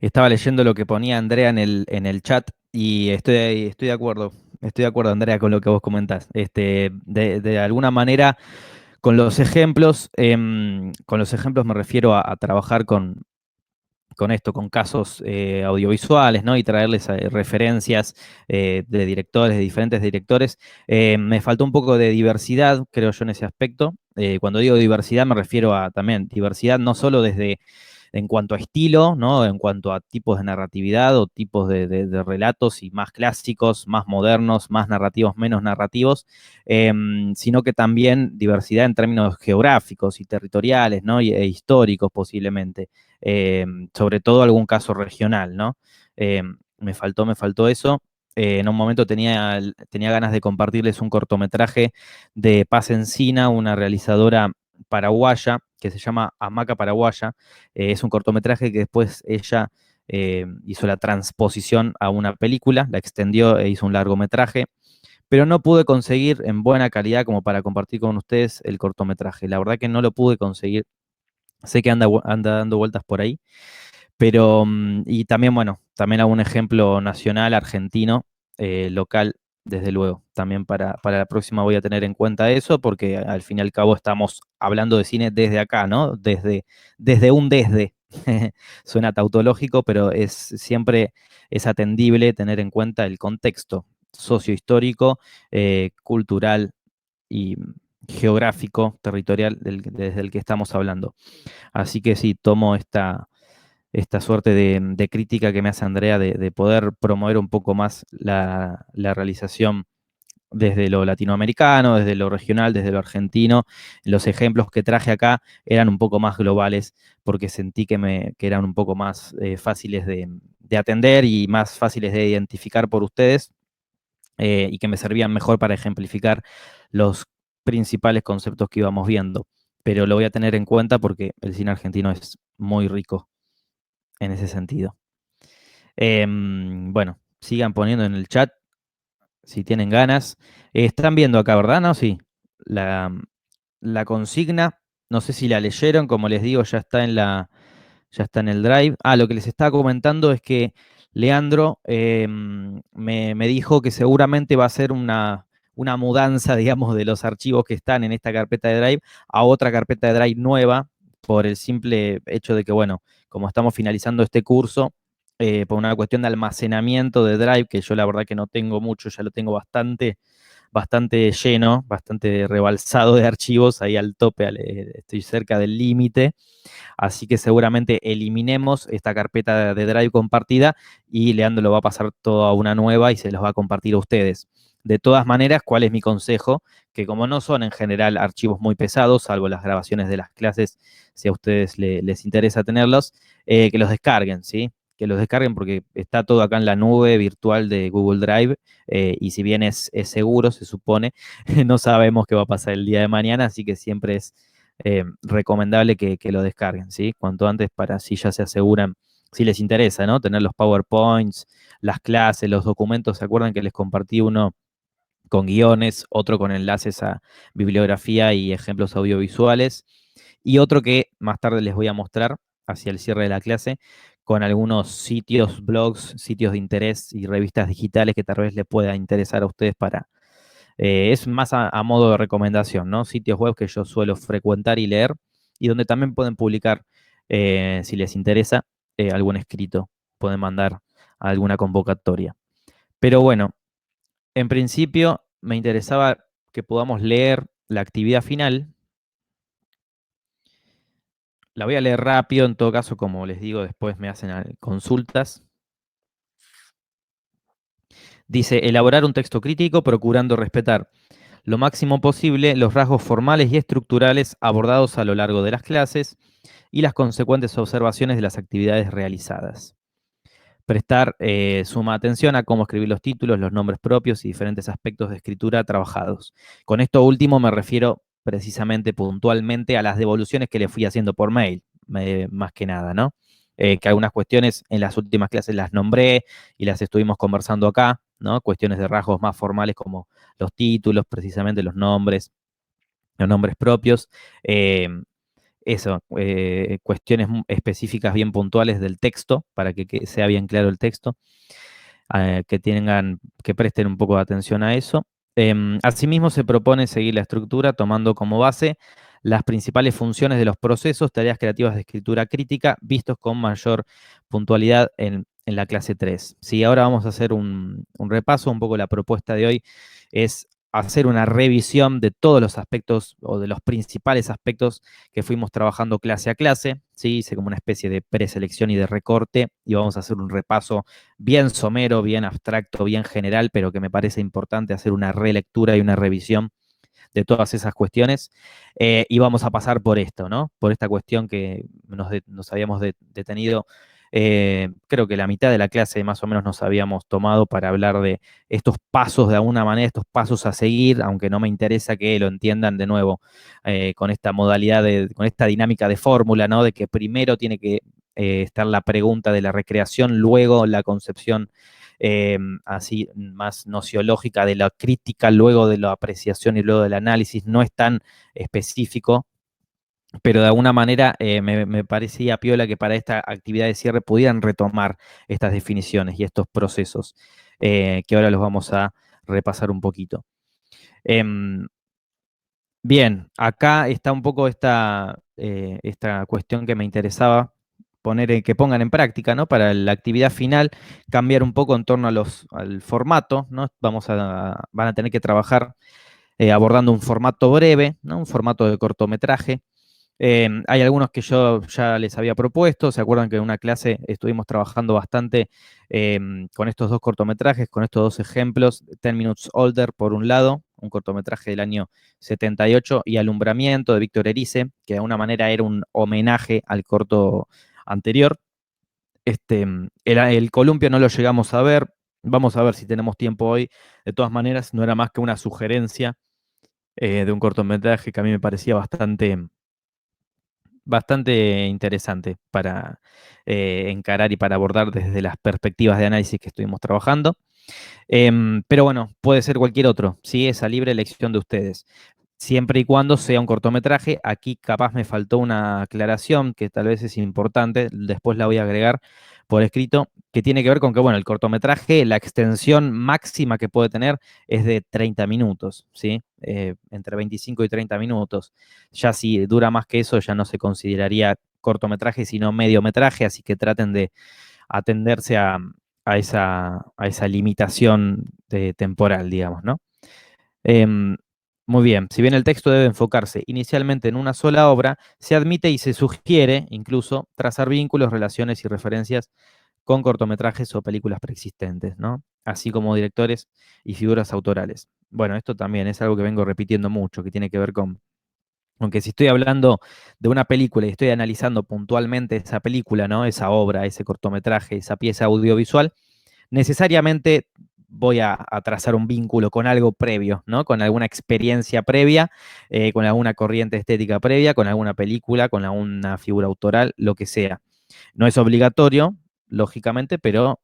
Estaba leyendo lo que ponía Andrea en el chat y estoy de acuerdo, Andrea, con lo que vos comentás. De alguna manera, con los ejemplos me refiero a trabajar con esto, con casos audiovisuales, ¿no? Y traerles referencias de directores, de diferentes directores. Me faltó un poco de diversidad, creo yo, en ese aspecto. Cuando digo diversidad me refiero a también diversidad no solo desde en cuanto a estilo, ¿no? En cuanto a tipos de narratividad o tipos de relatos y más clásicos, más modernos, más narrativos, menos narrativos, sino que también diversidad en términos geográficos y territoriales, ¿no? E históricos posiblemente. Sobre todo algún caso regional, ¿no? Eh, me faltó eso. En un momento tenía ganas de compartirles un cortometraje de Paz Encina, una realizadora paraguaya que se llama Hamaca Paraguaya. Es un cortometraje que después ella hizo la transposición a una película, la extendió e hizo un largometraje, pero no pude conseguir en buena calidad como para compartir con ustedes el cortometraje. La verdad que no lo pude conseguir. Sé que anda dando vueltas por ahí, pero, y también, bueno, también hago un ejemplo nacional, argentino, local, desde luego. También para la próxima voy a tener en cuenta eso, porque al fin y al cabo estamos hablando de cine desde acá, ¿no? Desde un desde. Suena tautológico, pero siempre es atendible tener en cuenta el contexto sociohistórico, cultural y geográfico, territorial desde el que estamos hablando. Así que sí, tomo esta suerte de crítica que me hace Andrea de poder promover un poco más la realización desde lo latinoamericano, desde lo regional, desde lo argentino. Los ejemplos que traje acá eran un poco más globales porque sentí que eran un poco más fáciles de atender y más fáciles de identificar por ustedes, y que me servían mejor para ejemplificar los principales conceptos que íbamos viendo. Pero lo voy a tener en cuenta porque el cine argentino es muy rico en ese sentido. Bueno, sigan poniendo en el chat si tienen ganas. Están viendo acá, ¿verdad? No, sí. La, la consigna, no sé si la leyeron, como les digo, ya está en el drive. Ah, lo que les estaba comentando es que Leandro me dijo que seguramente va a ser una mudanza, digamos, de los archivos que están en esta carpeta de drive a otra carpeta de drive nueva, por el simple hecho de que, bueno, como estamos finalizando este curso, por una cuestión de almacenamiento de drive, que yo la verdad que no tengo mucho, ya lo tengo bastante lleno, bastante rebalsado de archivos, ahí al tope, estoy cerca del límite. Así que seguramente eliminemos esta carpeta de Drive compartida y Leandro lo va a pasar todo a una nueva y se los va a compartir a ustedes. De todas maneras, ¿cuál es mi consejo? Que como no son en general archivos muy pesados, salvo las grabaciones de las clases, si a ustedes les interesa tenerlos, que los descarguen, ¿sí? Que los descarguen porque está todo acá en la nube virtual de Google Drive, y si bien es seguro, se supone, no sabemos qué va a pasar el día de mañana, así que siempre es recomendable que lo descarguen, ¿sí? Cuanto antes para así ya se aseguran, si les interesa, ¿no? Tener los PowerPoints, las clases, los documentos. ¿Se acuerdan que les compartí uno con guiones, otro con enlaces a bibliografía y ejemplos audiovisuales, y otro que más tarde les voy a mostrar hacia el cierre de la clase, con algunos sitios, blogs, sitios de interés y revistas digitales que tal vez les pueda interesar a ustedes es más a modo de recomendación, ¿no? Sitios web que yo suelo frecuentar y leer y donde también pueden publicar, si les interesa, algún escrito, pueden mandar alguna convocatoria. Pero bueno, en principio me interesaba que podamos leer la actividad final. La voy a leer rápido, en todo caso, como les digo, después me hacen consultas. Dice, elaborar un texto crítico procurando respetar lo máximo posible los rasgos formales y estructurales abordados a lo largo de las clases y las consecuentes observaciones de las actividades realizadas. Prestar suma atención a cómo escribir los títulos, los nombres propios y diferentes aspectos de escritura trabajados. Con esto último me refiero precisamente puntualmente a las devoluciones que le fui haciendo por mail, más que nada, ¿no? Que algunas cuestiones en las últimas clases las nombré y las estuvimos conversando acá, ¿no? Cuestiones de rasgos más formales como los títulos, precisamente los nombres propios. eso, cuestiones específicas bien puntuales del texto, para que sea bien claro el texto, que presten un poco de atención a eso. Asimismo, se propone seguir la estructura tomando como base las principales funciones de los procesos, tareas creativas de escritura crítica, vistos con mayor puntualidad en la clase 3. Sí, ahora vamos a hacer un repaso, un poco la propuesta de hoy es hacer una revisión de todos los aspectos o de los principales aspectos que fuimos trabajando clase a clase, ¿sí? Hice como una especie de preselección y de recorte y vamos a hacer un repaso bien somero, bien abstracto, bien general, pero que me parece importante hacer una relectura y una revisión de todas esas cuestiones. Y vamos a pasar por esto, ¿no? Por esta cuestión que nos habíamos detenido. Creo que la mitad de la clase más o menos nos habíamos tomado para hablar de estos pasos de alguna manera, estos pasos a seguir, aunque no me interesa que lo entiendan de nuevo con esta modalidad, con esta dinámica de fórmula, ¿no? De que primero tiene que estar la pregunta de la recreación, luego la concepción así más nociológica de la crítica, luego de la apreciación y luego del análisis, no es tan específico, pero de alguna manera me parecía piola que para esta actividad de cierre pudieran retomar estas definiciones y estos procesos, que ahora los vamos a repasar un poquito. Bien, acá está un poco esta cuestión que me interesaba que pongan en práctica, ¿no? Para la actividad final, cambiar un poco en torno al formato, ¿no? Van a tener que trabajar abordando un formato breve, ¿no? Un formato de cortometraje. Hay algunos que yo ya les había propuesto, se acuerdan que en una clase estuvimos trabajando bastante con estos dos cortometrajes, con estos dos ejemplos, 10 Minutes Older por un lado, un cortometraje del año 78, y Alumbramiento de Víctor Erice, que de alguna manera era un homenaje al corto anterior. El columpio no lo llegamos a ver, vamos a ver si tenemos tiempo hoy. De todas maneras, no era más que una sugerencia de un cortometraje que a mí me parecía bastante interesante para encarar y para abordar desde las perspectivas de análisis que estuvimos trabajando. Pero bueno, puede ser cualquier otro, ¿sí? Esa libre elección de ustedes. Siempre y cuando sea un cortometraje, aquí capaz me faltó una aclaración que tal vez es importante, después la voy a agregar por escrito, que tiene que ver con que, bueno, el cortometraje, la extensión máxima que puede tener es de 30 minutos, ¿sí? Entre 25 y 30 minutos. Ya si dura más que eso, ya no se consideraría cortometraje, sino mediometraje, así que traten de atenderse a esa limitación temporal, digamos, ¿no? Em, Muy bien, si bien el texto debe enfocarse inicialmente en una sola obra, se admite y se sugiere incluso trazar vínculos, relaciones y referencias con cortometrajes o películas preexistentes, ¿no? Así como directores y figuras autorales. Bueno, esto también es algo que vengo repitiendo mucho, que tiene que ver con, aunque si estoy hablando de una película y estoy analizando puntualmente esa película, ¿no? Esa obra, ese cortometraje, esa pieza audiovisual, necesariamente voy a trazar un vínculo con algo previo, ¿no? Con alguna experiencia previa, con alguna corriente estética previa, con alguna película, con alguna figura autoral, lo que sea. No es obligatorio, lógicamente, pero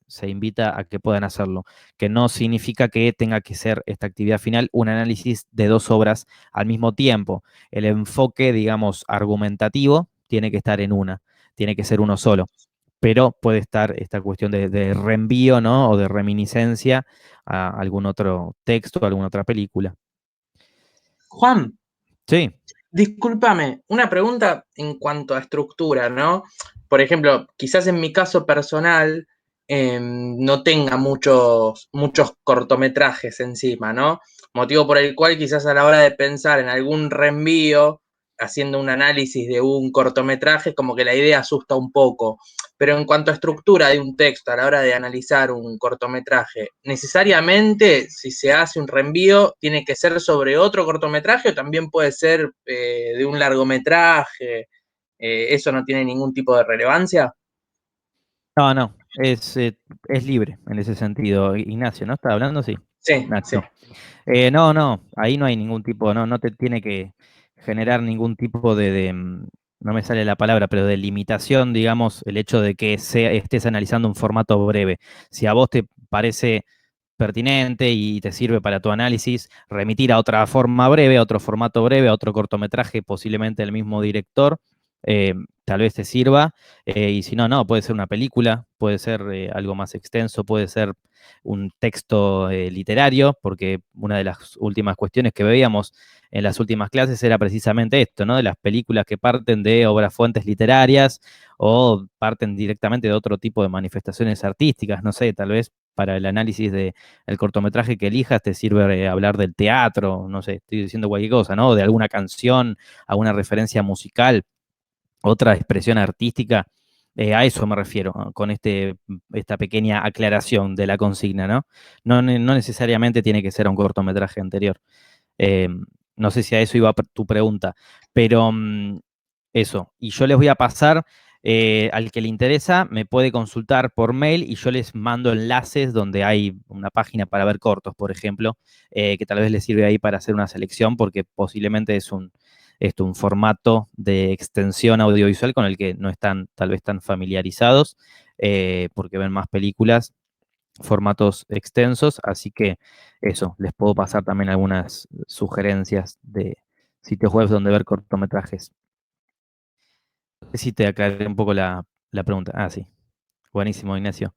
se invita a que puedan hacerlo, que no significa que tenga que ser esta actividad final un análisis de dos obras al mismo tiempo. El enfoque, digamos, argumentativo tiene que estar en una, tiene que ser uno solo, pero puede estar esta cuestión de reenvío, ¿no? O de reminiscencia a algún otro texto, a alguna otra película. Juan, Sí. discúlpame, una pregunta en cuanto a estructura, ¿no? Por ejemplo, quizás en mi caso personal no tenga muchos cortometrajes encima, ¿no? Motivo por el cual quizás a la hora de pensar en algún reenvío, haciendo un análisis de un cortometraje, como que la idea asusta un poco. Pero en cuanto a estructura de un texto a la hora de analizar un cortometraje, necesariamente si se hace un reenvío, tiene que ser sobre otro cortometraje o también puede ser de un largometraje. ¿Eso no tiene ningún tipo de relevancia? No, no, es libre en ese sentido. Ignacio, ¿no? ¿Está hablando? Sí. Sí, sí. Nacho. No, no, ahí no hay ningún tipo, no te tiene que generar ningún tipo no me sale la palabra, pero de limitación, digamos, el hecho de que estés analizando un formato breve. Si a vos te parece pertinente y te sirve para tu análisis, remitir a otra forma breve, a otro formato breve, a otro cortometraje, posiblemente del mismo director, tal vez te sirva. Y si no, no, puede ser una película, puede ser algo más extenso, puede ser un texto literario, porque una de las últimas cuestiones que veíamos en las últimas clases era precisamente esto, ¿no? De las películas que parten de obras fuentes literarias o parten directamente de otro tipo de manifestaciones artísticas, no sé, tal vez para el análisis del cortometraje que elijas te sirve hablar del teatro, no sé, estoy diciendo cualquier cosa, ¿no? De alguna canción, alguna referencia musical, otra expresión artística. A eso me refiero, ¿no? Con esta pequeña aclaración de la consigna, ¿no? No necesariamente tiene que ser un cortometraje anterior. Eh, no sé si a eso iba tu pregunta, pero eso. Y yo les voy a pasar, al que le interesa, me puede consultar por mail y yo les mando enlaces donde hay una página para ver cortos, por ejemplo, que tal vez les sirve ahí para hacer una selección, porque posiblemente es un formato de extensión audiovisual con el que no están tal vez tan familiarizados, porque ven más películas, formatos extensos, así que eso, les puedo pasar también algunas sugerencias de sitios web donde ver cortometrajes. No sé si te aclaré un poco la pregunta. Ah, sí. Buenísimo, Ignacio.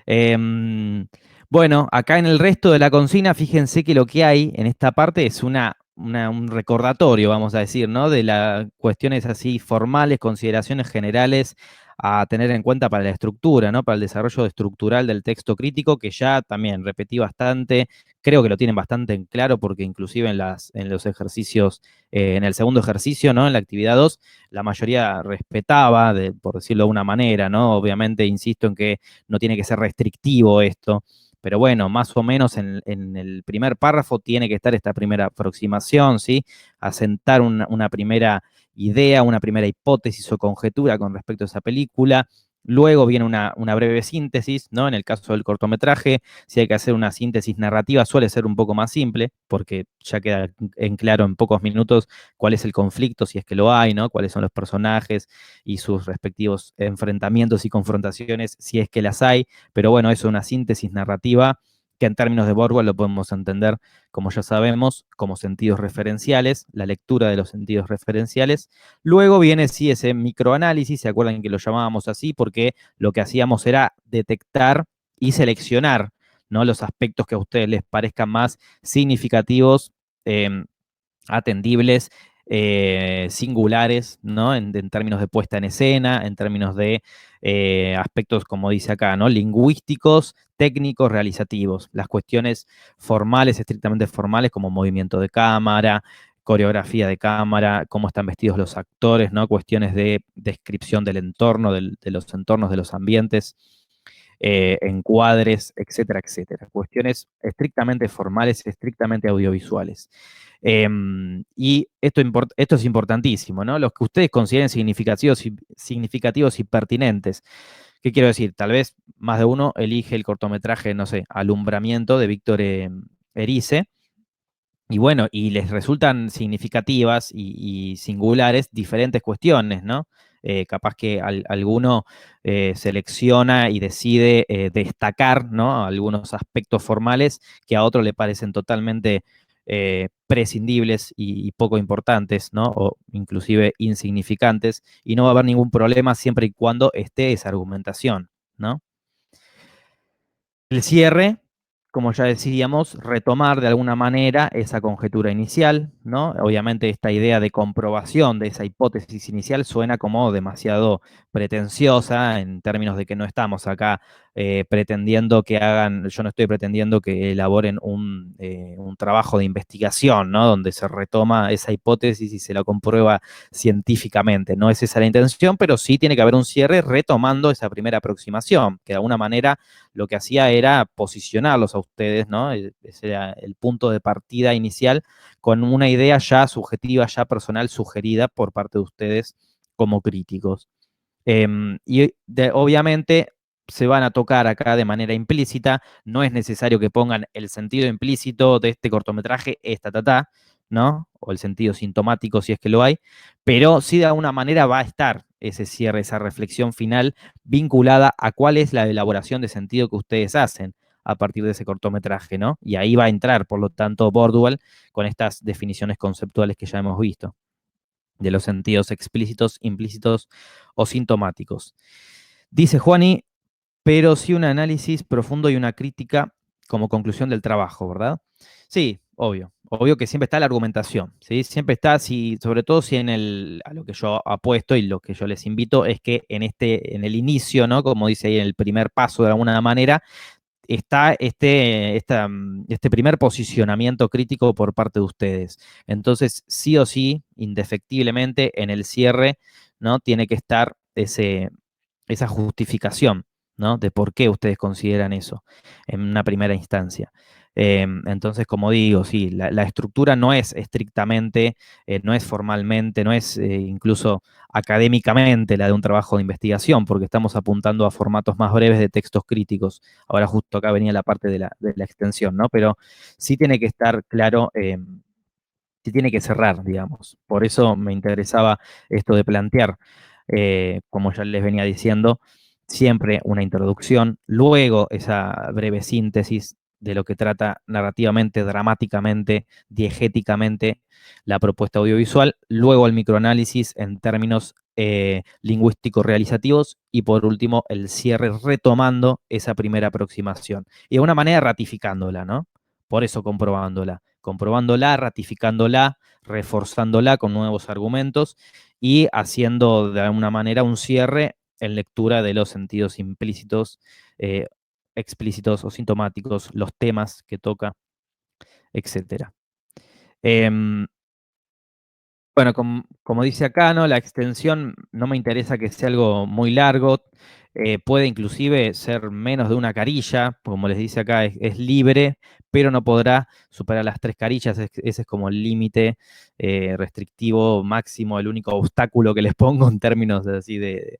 Em, bueno, acá en el resto de la consigna, fíjense que lo que hay en esta parte es un recordatorio, vamos a decir, ¿no? De las cuestiones así formales, consideraciones generales a tener en cuenta para la estructura, ¿no? Para el desarrollo estructural del texto crítico, que ya también repetí bastante, creo que lo tienen bastante en claro, porque inclusive en los ejercicios, en el segundo ejercicio, ¿no? En la actividad 2, la mayoría respetaba, por decirlo de una manera, ¿no? Obviamente insisto en que no tiene que ser restrictivo esto, pero bueno, más o menos en el primer párrafo tiene que estar esta primera aproximación, ¿sí? Asentar una primera idea, una primera hipótesis o conjetura con respecto a esa película. Luego viene una breve síntesis, ¿no? En el caso del cortometraje, si hay que hacer una síntesis narrativa, suele ser un poco más simple, porque ya queda en claro en pocos minutos cuál es el conflicto, si es que lo hay, ¿no? Cuáles son los personajes y sus respectivos enfrentamientos y confrontaciones, si es que las hay. Pero bueno, eso es una síntesis narrativa que en términos de Borwell lo podemos entender, como ya sabemos, como sentidos referenciales, la lectura de los sentidos referenciales. Luego viene, sí, ese microanálisis, ¿se acuerdan que lo llamábamos así? Porque lo que hacíamos era detectar y seleccionar, ¿no? Los aspectos que a ustedes les parezcan más significativos, eh, atendibles, singulares, ¿no? En términos de puesta en escena, en términos de aspectos, como dice acá, ¿no? Lingüísticos, técnicos, realizativos. Las cuestiones formales, estrictamente formales, como movimiento de cámara, coreografía de cámara, cómo están vestidos los actores, ¿no? Cuestiones de descripción del entorno, de los entornos, de los ambientes, encuadres, etcétera, etcétera. Cuestiones estrictamente formales, estrictamente audiovisuales. Y esto es importantísimo, ¿no? Los que ustedes consideren significativos y pertinentes. ¿Qué quiero decir? Tal vez más de uno elige el cortometraje, no sé, Alumbramiento de Víctor Erice, y bueno, y les resultan significativas y singulares diferentes cuestiones, ¿no? Capaz que alguno selecciona y decide destacar, ¿no? Algunos aspectos formales que a otro le parecen totalmente prescindibles y poco importantes, ¿no? O inclusive insignificantes, y no va a haber ningún problema siempre y cuando esté esa argumentación, ¿no? El cierre, como ya decíamos, retomar de alguna manera esa conjetura inicial, ¿no? Obviamente esta idea de comprobación de esa hipótesis inicial suena como demasiado pretenciosa en términos de que no estamos acá pretendiendo que hagan, yo no estoy pretendiendo que elaboren un trabajo de investigación, ¿no? Donde se retoma esa hipótesis y se la comprueba científicamente. No es esa la intención, pero sí tiene que haber un cierre retomando esa primera aproximación, que de alguna manera lo que hacía era posicionarlos a ustedes, ¿no? Ese era el punto de partida inicial con una idea ya subjetiva, ya personal, sugerida por parte de ustedes como críticos. Obviamente se van a tocar acá de manera implícita, no es necesario que pongan el sentido implícito de este cortometraje, ¿no? O el sentido sintomático si es que lo hay, pero sí de alguna manera va a estar ese cierre, esa reflexión final vinculada a cuál es la elaboración de sentido que ustedes hacen. a partir de ese cortometraje, ¿no? Y ahí va a entrar, por lo tanto, Bordwell con estas definiciones conceptuales que ya hemos visto, de los sentidos explícitos, implícitos o sintomáticos. Dice Juani, pero sí un análisis profundo y una crítica como conclusión del trabajo, ¿verdad? Sí, obvio. Obvio que siempre está la argumentación, ¿sí? Siempre está, si, sobre todo si a lo que yo apuesto y lo que yo les invito es que en el inicio, ¿no? Como dice ahí en el primer paso de alguna manera, está este primer posicionamiento crítico por parte de ustedes. Entonces, sí o sí, indefectiblemente, en el cierre, ¿no? Tiene que estar esa justificación, ¿no? De por qué ustedes consideran eso en una primera instancia. Entonces, como digo, sí, la estructura no es estrictamente, no es formalmente, no es incluso académicamente la de un trabajo de investigación, porque estamos apuntando a formatos más breves de textos críticos. Ahora justo acá venía la parte de la extensión, ¿no? Pero sí tiene que estar claro, sí tiene que cerrar, digamos. Por eso me interesaba esto de plantear, como ya les venía diciendo, siempre una introducción, luego esa breve síntesis de lo que trata narrativamente, dramáticamente, diegéticamente la propuesta audiovisual, luego el microanálisis en términos lingüísticos realizativos y por último el cierre retomando esa primera aproximación y de una manera ratificándola, ¿no? Por eso comprobándola, ratificándola, reforzándola con nuevos argumentos y haciendo de alguna manera un cierre en lectura de los sentidos implícitos, eh, explícitos o sintomáticos, los temas que toca, etcétera. Bueno, como dice acá, ¿no? La extensión no me interesa que sea algo muy largo, puede inclusive ser menos de una carilla, como les dice acá, es libre, pero no podrá superar las 3 carillas, ese es como el límite restrictivo máximo, el único obstáculo que les pongo en términos así de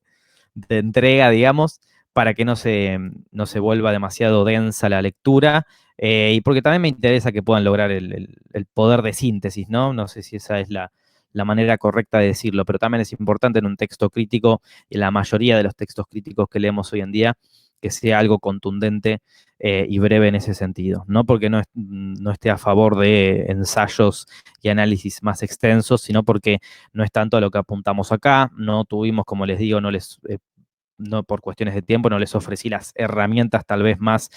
entrega, digamos, para que no se vuelva demasiado densa la lectura. Y porque también me interesa que puedan lograr el poder de síntesis, ¿no? No sé si esa es la manera correcta de decirlo, pero también es importante en un texto crítico, y en la mayoría de los textos críticos que leemos hoy en día, que sea algo contundente y breve en ese sentido. No porque no esté a favor de ensayos y análisis más extensos, sino porque no es tanto a lo que apuntamos acá. No tuvimos, como les digo, no por cuestiones de tiempo, no les ofrecí las herramientas tal vez más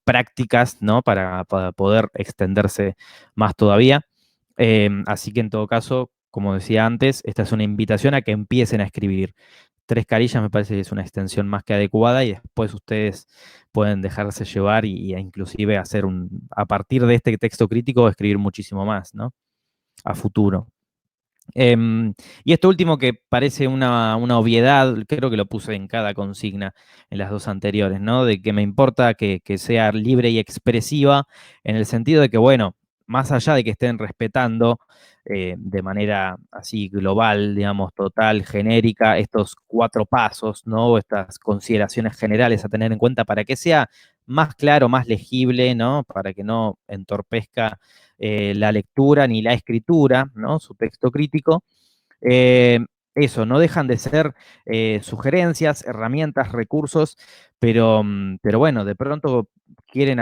prácticas, ¿no? Para poder extenderse más todavía. Así que en todo caso, como decía antes, esta es una invitación a que empiecen a escribir. 3 carillas me parece que es una extensión más que adecuada y después ustedes pueden dejarse llevar y inclusive a partir de este texto crítico, escribir muchísimo más, ¿no? A futuro. Y esto último que parece una obviedad, creo que lo puse en cada consigna en las 2 anteriores, ¿no? De que me importa que sea libre y expresiva, en el sentido de que, bueno, más allá de que estén respetando de manera así global, digamos, total, genérica, estos 4 pasos, ¿no? Estas consideraciones generales a tener en cuenta para que sea más claro, más legible, ¿no? Para que no entorpezca la lectura ni la escritura, ¿no? Su texto crítico. Eh, Eso, no dejan de ser sugerencias, herramientas, recursos, pero bueno, de pronto quieren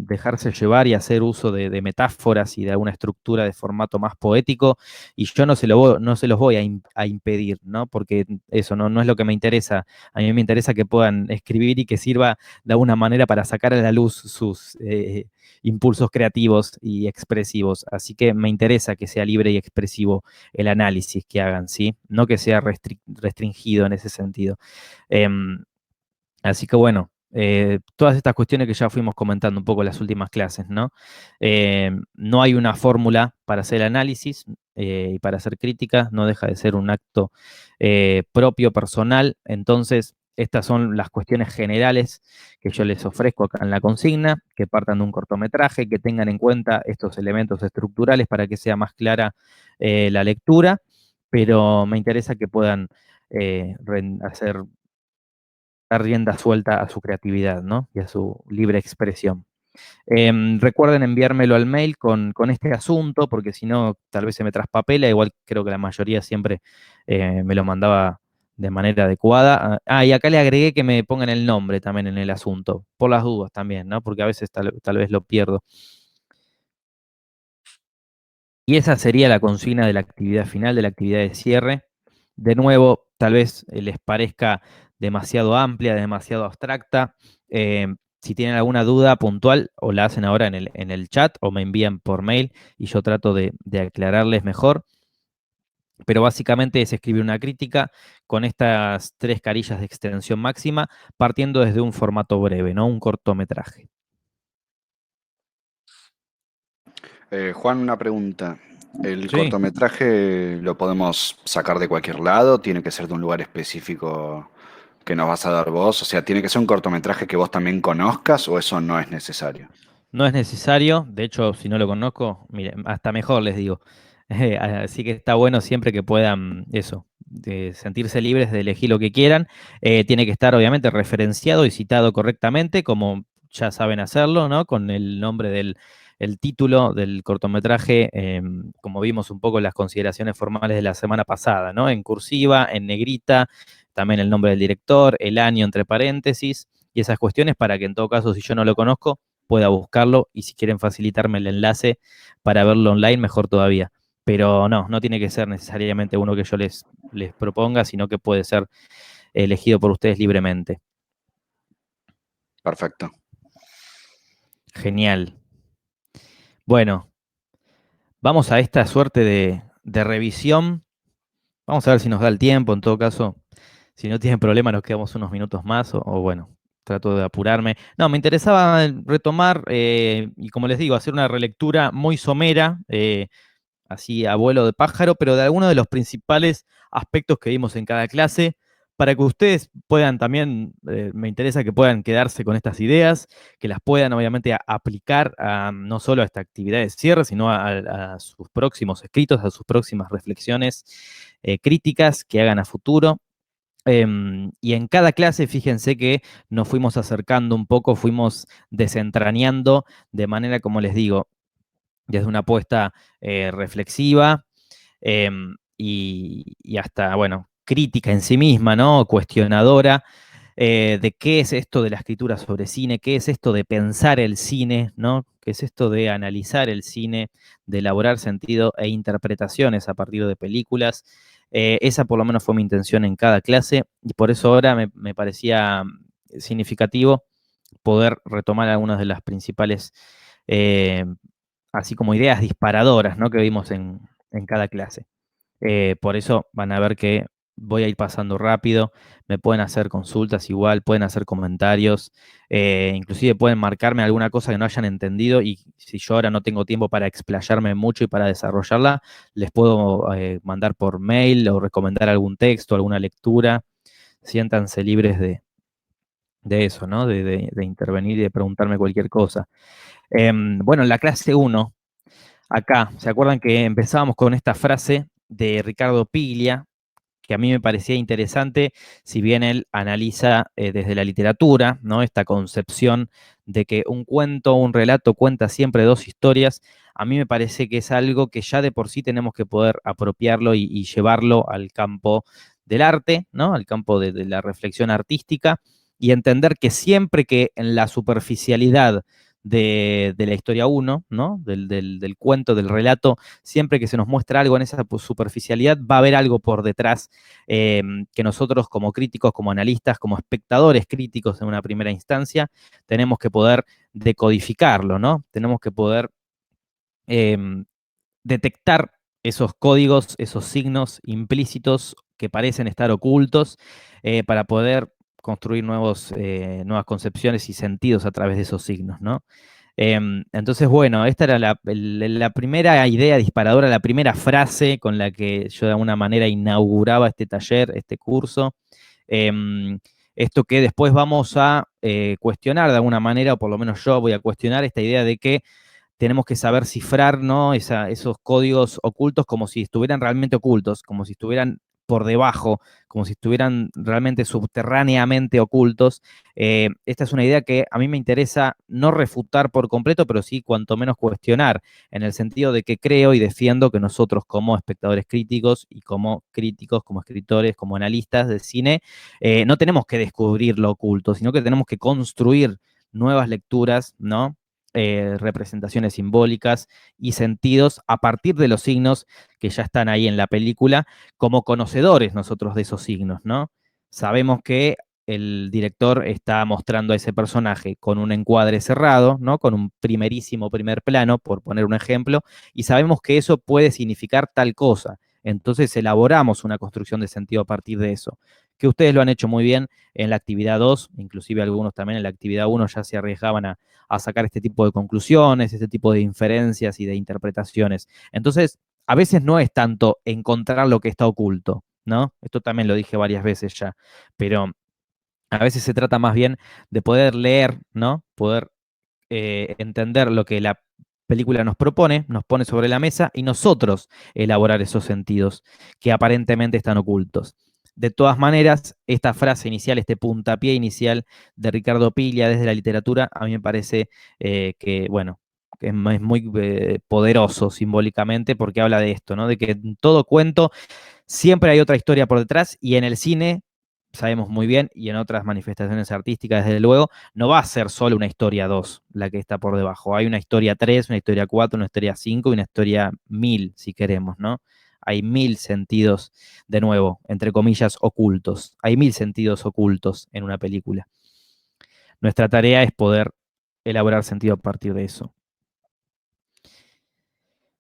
dejarse llevar y hacer uso de metáforas y de alguna estructura de formato más poético, y yo no se los voy a impedir, ¿no? Porque eso no es lo que me interesa. A mí me interesa que puedan escribir y que sirva de alguna manera para sacar a la luz sus impulsos creativos y expresivos. Así que me interesa que sea libre y expresivo el análisis que hagan, ¿sí? No que sea restringido en ese sentido. Así que bueno, todas estas cuestiones que ya fuimos comentando un poco en las últimas clases, ¿no? No hay una fórmula para hacer análisis y para hacer crítica, no deja de ser un acto propio, personal. Entonces, estas son las cuestiones generales que yo les ofrezco acá en la consigna, que partan de un cortometraje, que tengan en cuenta estos elementos estructurales para que sea más clara la lectura, pero me interesa que puedan hacer dar rienda suelta a su creatividad, ¿no? Y a su libre expresión. Recuerden enviármelo al mail con este asunto, porque si no, tal vez se me traspapela. Igual creo que la mayoría siempre me lo mandaba de manera adecuada. Y acá le agregué que me pongan el nombre también en el asunto, por las dudas también, ¿no? Porque a veces tal vez lo pierdo. Y esa sería la consigna de la actividad final, de la actividad de cierre. De nuevo, tal vez les parezca demasiado amplia, demasiado abstracta. Si tienen alguna duda puntual, o la hacen ahora en el chat o me envían por mail y yo trato de aclararles mejor. Pero básicamente es escribir una crítica con estas 3 carillas de extensión máxima, partiendo desde un formato breve, ¿no? Un cortometraje. Juan, una pregunta. ¿El Sí. cortometraje lo podemos sacar de cualquier lado? ¿Tiene que ser de un lugar específico que nos vas a dar vos? O sea, ¿tiene que ser un cortometraje que vos también conozcas o eso no es necesario? No es necesario, de hecho, si no lo conozco, mire, hasta mejor les digo. Así que está bueno siempre que puedan eso, de sentirse libres de elegir lo que quieran. Tiene que estar obviamente referenciado y citado correctamente, como ya saben hacerlo, ¿no? Con el nombre del el título del cortometraje, como vimos un poco en las consideraciones formales de la semana pasada, ¿no? En cursiva, en negrita, también el nombre del director, el año entre paréntesis y esas cuestiones para que en todo caso, si yo no lo conozco, pueda buscarlo y si quieren facilitarme el enlace para verlo online, mejor todavía. Pero no tiene que ser necesariamente uno que yo les proponga, sino que puede ser elegido por ustedes libremente. Perfecto. Genial. Bueno, vamos a esta suerte de revisión. Vamos a ver si nos da el tiempo, en todo caso. Si no tienen problema, nos quedamos unos minutos más o bueno, trato de apurarme. No, me interesaba retomar y como les digo, hacer una relectura muy somera, así a vuelo de pájaro, pero de algunos de los principales aspectos que vimos en cada clase, para que ustedes puedan también, me interesa que puedan quedarse con estas ideas, que las puedan obviamente aplicar no solo a esta actividad de cierre, sino a sus próximos escritos, a sus próximas reflexiones críticas que hagan a futuro. Y en cada clase, fíjense que nos fuimos acercando un poco, fuimos desentrañando de manera, como les digo, desde una apuesta reflexiva y hasta, bueno, crítica en sí misma, ¿no? Cuestionadora de qué es esto de la escritura sobre cine, qué es esto de pensar el cine, ¿no? ¿Qué es esto de analizar el cine, de elaborar sentido e interpretaciones a partir de películas? Esa por lo menos fue mi intención en cada clase y por eso ahora me parecía significativo poder retomar algunas de las principales eh, así como ideas disparadoras, ¿no? Que vimos en cada clase. Por eso van a ver que voy a ir pasando rápido, me pueden hacer consultas igual, pueden hacer comentarios, inclusive pueden marcarme alguna cosa que no hayan entendido y si yo ahora no tengo tiempo para explayarme mucho y para desarrollarla, les puedo mandar por mail o recomendar algún texto, alguna lectura. Siéntanse libres de eso, ¿no? De intervenir y de preguntarme cualquier cosa. Bueno, en la clase 1 acá, ¿se acuerdan que empezábamos con esta frase de Ricardo Piglia, que a mí me parecía interesante, si bien él analiza desde la literatura, ¿no? Esta concepción de que un cuento, un relato cuenta siempre dos historias, a mí me parece que es algo que ya de por sí tenemos que poder apropiarlo y llevarlo al campo del arte, ¿no? Al campo de la reflexión artística y entender que siempre que en la superficialidad de la historia uno, ¿no? Del cuento, del relato, siempre que se nos muestra algo en esa superficialidad, va a haber algo por detrás que nosotros como críticos, como analistas, como espectadores críticos en una primera instancia, tenemos que poder decodificarlo, ¿no? Tenemos que poder eh, detectar esos códigos, esos signos implícitos que parecen estar ocultos para poder construir nuevas concepciones y sentidos a través de esos signos, ¿no? Entonces, bueno, esta era la primera idea disparadora, la primera frase con la que yo de alguna manera inauguraba este taller, este curso. Em, Esto que después vamos a cuestionar de alguna manera, o por lo menos yo voy a cuestionar esta idea de que tenemos que saber cifrar, ¿no? Esos códigos ocultos como si estuvieran realmente ocultos, como si estuvieran por debajo, como si estuvieran realmente subterráneamente ocultos. Esta es una idea que a mí me interesa no refutar por completo, pero sí cuanto menos cuestionar, en el sentido de que creo y defiendo que nosotros como espectadores críticos y como críticos, como escritores, como analistas de cine, no tenemos que descubrir lo oculto, sino que tenemos que construir nuevas lecturas, ¿no? Representaciones simbólicas y sentidos a partir de los signos que ya están ahí en la película, como conocedores nosotros de esos signos, ¿no? Sabemos que el director está mostrando a ese personaje con un encuadre cerrado, ¿no? Con un primerísimo primer plano, por poner un ejemplo, y sabemos que eso puede significar tal cosa. Entonces elaboramos una construcción de sentido a partir de eso, que ustedes lo han hecho muy bien en la actividad 2, inclusive algunos también en la actividad 1 ya se arriesgaban a sacar este tipo de conclusiones, este tipo de inferencias y de interpretaciones. Entonces, a veces no es tanto encontrar lo que está oculto, ¿no? Esto también lo dije varias veces ya, pero a veces se trata más bien de poder leer, ¿no? Poder entender lo que la película nos pone sobre la mesa y nosotros elaborar esos sentidos que aparentemente están ocultos. De todas maneras, esta frase inicial, este puntapié inicial de Ricardo Piglia desde la literatura, a mí me parece que, bueno, que es muy poderoso simbólicamente porque habla de esto, ¿no? De que en todo cuento siempre hay otra historia por detrás y en el cine, sabemos muy bien, y en otras manifestaciones artísticas, desde luego, no va a ser solo una historia 2 la que está por debajo. Hay una historia 3, una historia 4, una historia 5 y una historia 1000, si queremos, ¿no? Hay 1000 sentidos, de nuevo, entre comillas, ocultos. Hay 1000 sentidos ocultos en una película. Nuestra tarea es poder elaborar sentido a partir de eso.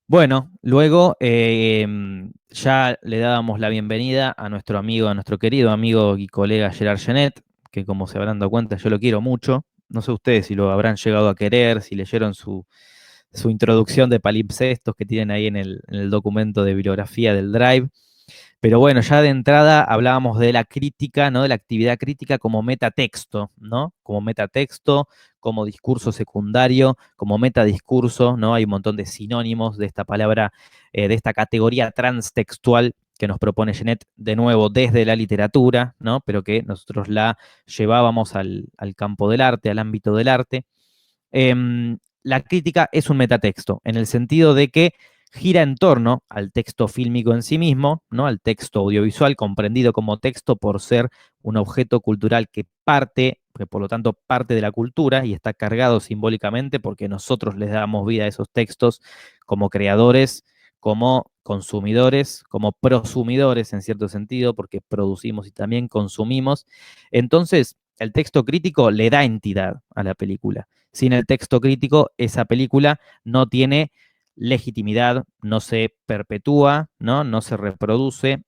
Bueno, luego ya le dábamos la bienvenida a nuestro amigo, a nuestro querido amigo y colega Gerard Genet, que como se habrán dado cuenta yo lo quiero mucho. No sé ustedes si lo habrán llegado a querer, si leyeron su introducción de palimpsestos que tienen ahí en el documento de bibliografía del Drive. Pero bueno, ya de entrada hablábamos de la crítica, ¿no? De la actividad crítica como metatexto, ¿no? Como metatexto, como discurso secundario, como metadiscurso, ¿no? Hay un montón de sinónimos de esta palabra, de esta categoría transtextual que nos propone Genet, de nuevo, desde la literatura, ¿no? Pero que nosotros la llevábamos al campo del arte, al ámbito del arte. La crítica es un metatexto, en el sentido de que gira en torno al texto fílmico en sí mismo, ¿no? Al texto audiovisual, comprendido como texto por ser un objeto cultural que parte, que por lo tanto parte de la cultura y está cargado simbólicamente porque nosotros les damos vida a esos textos como creadores, como consumidores, como prosumidores en cierto sentido, porque producimos y también consumimos. Entonces, el texto crítico le da entidad a la película. Sin el texto crítico, esa película no tiene legitimidad, no se perpetúa, ¿no? No se reproduce,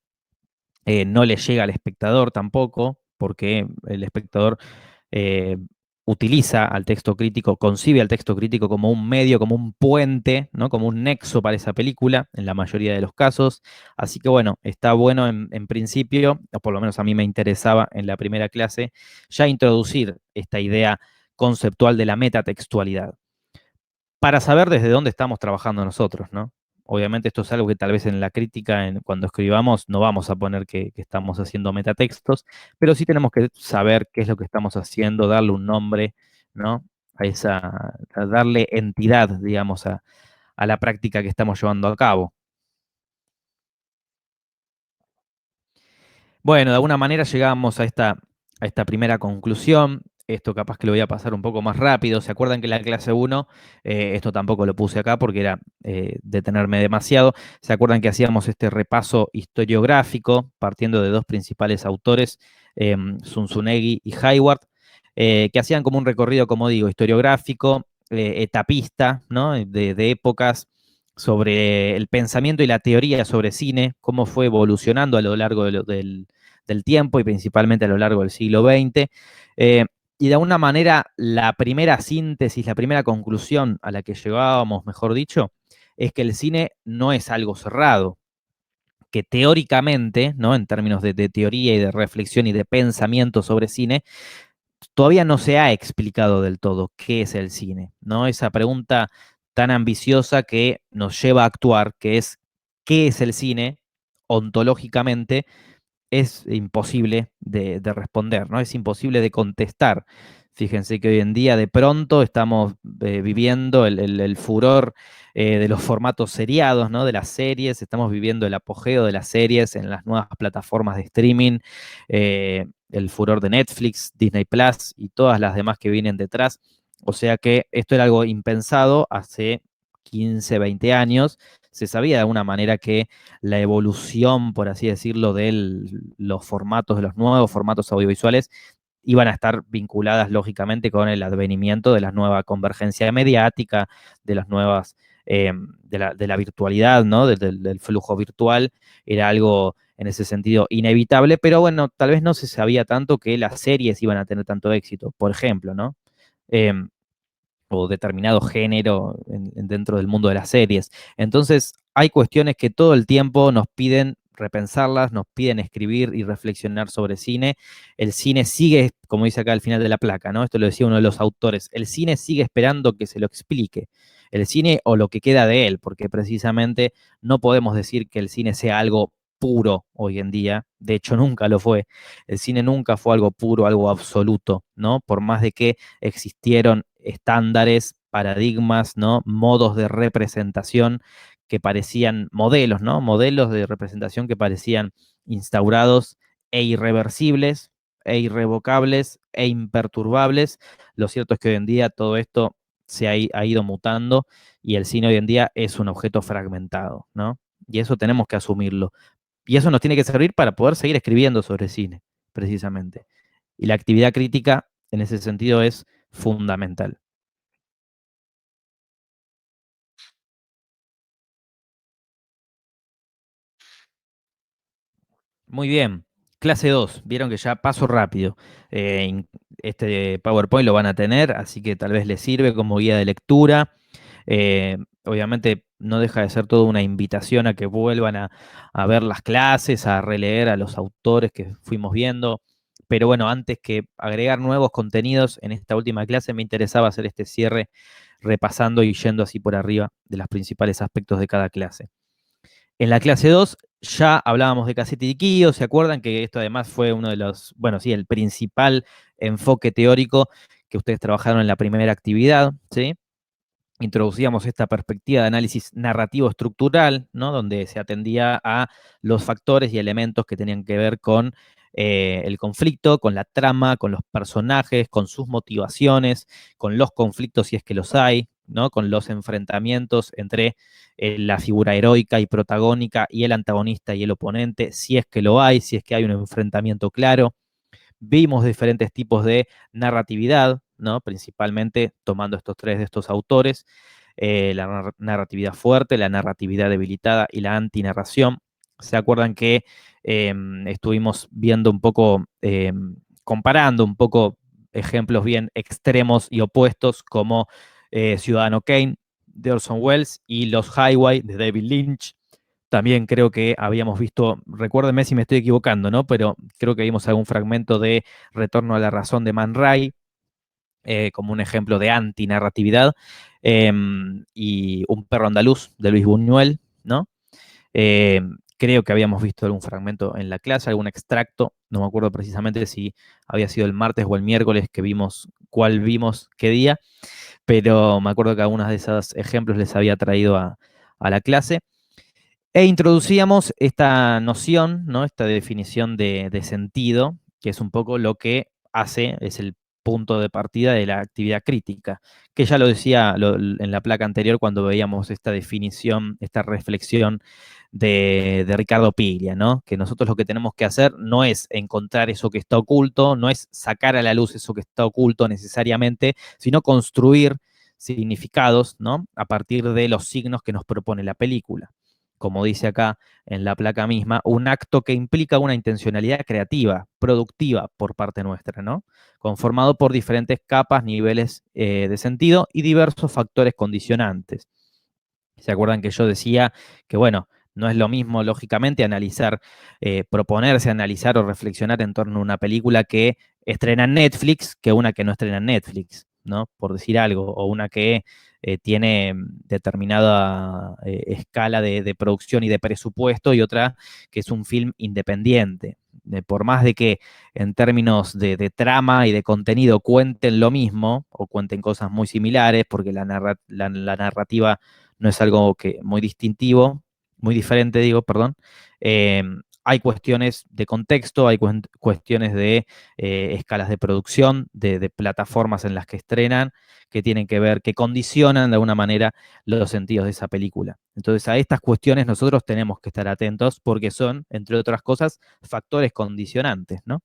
no le llega al espectador tampoco, porque el espectador eh, utiliza al texto crítico, concibe al texto crítico como un medio, como un puente, ¿no? Como un nexo para esa película, en la mayoría de los casos. Así que bueno, está bueno en principio, o por lo menos a mí me interesaba en la primera clase, ya introducir esta idea conceptual de la metatextualidad, para saber desde dónde estamos trabajando nosotros, ¿no? Obviamente esto es algo que tal vez en la crítica, cuando escribamos, no vamos a poner que estamos haciendo metatextos, pero sí tenemos que saber qué es lo que estamos haciendo, darle un nombre, ¿no? A darle entidad, digamos, a la práctica que estamos llevando a cabo. Bueno, de alguna manera llegamos a esta primera conclusión. Esto capaz que lo voy a pasar un poco más rápido. ¿Se acuerdan que en la clase 1, esto tampoco lo puse acá porque era detenerme demasiado? ¿Se acuerdan que hacíamos este repaso historiográfico partiendo de dos principales autores, Zunzunegui y Hayward, que hacían como un recorrido, como digo, historiográfico, etapista, ¿no? De épocas sobre el pensamiento y la teoría sobre cine, cómo fue evolucionando a lo largo del tiempo y principalmente a lo largo del siglo XX. Y de alguna manera, la primera síntesis, la primera conclusión a la que llegábamos, mejor dicho, es que el cine no es algo cerrado, que teóricamente, ¿no? En términos de teoría y de reflexión y de pensamiento sobre cine, todavía no se ha explicado del todo qué es el cine, ¿no? Esa pregunta tan ambiciosa que nos lleva a actuar, que es ¿qué es el cine? ontológicamente es imposible de responder, ¿no? Es imposible de contestar. Fíjense que hoy en día de pronto estamos viviendo el furor de los formatos seriados, ¿no? De las series, estamos viviendo el apogeo de las series en las nuevas plataformas de streaming, el furor de Netflix, Disney Plus y todas las demás que vienen detrás. O sea que esto era algo impensado hace 15, 20 años. Se sabía de alguna manera que la evolución, por así decirlo, de los formatos, de los nuevos formatos audiovisuales, iban a estar vinculadas lógicamente con el advenimiento de la nueva convergencia mediática, de las nuevas, de la virtualidad, ¿no? Del flujo virtual, era algo en ese sentido inevitable, pero bueno, tal vez no se sabía tanto que las series iban a tener tanto éxito, por ejemplo, ¿no? Eh, o determinado género dentro del mundo de las series. Entonces, hay cuestiones que todo el tiempo nos piden repensarlas, nos piden escribir y reflexionar sobre cine. El cine sigue, como dice acá al final de la placa, ¿no? Esto lo decía uno de los autores, el cine sigue esperando que se lo explique. El cine o lo que queda de él, porque precisamente no podemos decir que el cine sea algo puro hoy en día, de hecho nunca lo fue. El cine nunca fue algo puro, algo absoluto, ¿no? Por más de que existieron estándares, paradigmas, ¿no? Modos de representación que parecían modelos, ¿no? Modelos de representación que parecían instaurados e irreversibles, e irrevocables, e imperturbables. Lo cierto es que hoy en día todo esto ha ido mutando y el cine hoy en día es un objeto fragmentado, ¿no? Y eso tenemos que asumirlo. Y eso nos tiene que servir para poder seguir escribiendo sobre cine, precisamente. Y la actividad crítica, en ese sentido, es fundamental. Muy bien. Clase 2. Vieron que ya paso rápido. Este PowerPoint lo van a tener, así que tal vez les sirve como guía de lectura. Obviamente no deja de ser toda una invitación a que vuelvan a ver las clases, a releer a los autores que fuimos viendo. Pero bueno, antes que agregar nuevos contenidos en esta última clase, me interesaba hacer este cierre repasando y yendo así por arriba de los principales aspectos de cada clase. En la clase 2 ya hablábamos de Cassetti y Quío, ¿se acuerdan? Que esto además fue uno de los, bueno, sí, el principal enfoque teórico que ustedes trabajaron en la primera actividad, ¿sí? Introducíamos esta perspectiva de análisis narrativo estructural, ¿no? Donde se atendía a los factores y elementos que tenían que ver con el conflicto, con la trama, con los personajes, con sus motivaciones, con los conflictos si es que los hay, ¿no? Con los enfrentamientos entre la figura heroica y protagónica y el antagonista y el oponente, si es que lo hay, si es que hay un enfrentamiento claro. Vimos diferentes tipos de narratividad, ¿no? Principalmente tomando estos tres de estos autores, la narratividad fuerte, la narratividad debilitada y la antinarración. ¿Se acuerdan que estuvimos viendo un poco, comparando un poco ejemplos bien extremos y opuestos como Ciudadano Kane de Orson Welles y Los Highway de David Lynch? También creo que habíamos visto, recuérdenme si me estoy equivocando, ¿no? Pero creo que vimos algún fragmento de Retorno a la razón de Man Ray, como un ejemplo de antinarratividad, y Un perro andaluz de Luis Buñuel, ¿no? Eh, Creo que habíamos visto algún fragmento en la clase, algún extracto, no me acuerdo precisamente si había sido el martes o el miércoles que vimos, cuál vimos, qué día, pero me acuerdo que algunos de esos ejemplos les había traído a la clase. E introducíamos esta noción, ¿no? Esta definición de sentido, que es un poco lo que hace, es el punto de partida de la actividad crítica, que ya lo decía en la placa anterior cuando veíamos esta definición, esta reflexión de Ricardo Piglia, ¿no? Que nosotros lo que tenemos que hacer no es encontrar eso que está oculto, no es sacar a la luz eso que está oculto necesariamente, sino construir significados, ¿no? A partir de los signos que nos propone la película, como dice acá en la placa misma, un acto que implica una intencionalidad creativa, productiva por parte nuestra, ¿no? Conformado por diferentes capas, niveles de sentido y diversos factores condicionantes. ¿Se acuerdan que yo decía que, bueno, no es lo mismo, lógicamente, analizar, proponerse analizar o reflexionar en torno a una película que estrena en Netflix que una que no estrena en Netflix, ¿no? Por decir algo, o una que tiene determinada escala de producción y de presupuesto, y otra que es un film independiente. Por más de que en términos de trama y de contenido cuenten lo mismo, o cuenten cosas muy similares, porque la narrativa no es algo que muy distintivo, muy diferente, digo, perdón. Hay cuestiones de contexto, hay cuestiones de escalas de producción, de plataformas en las que estrenan, que tienen que ver, que condicionan de alguna manera los sentidos de esa película. Entonces, a estas cuestiones nosotros tenemos que estar atentos porque son, entre otras cosas, factores condicionantes, ¿no?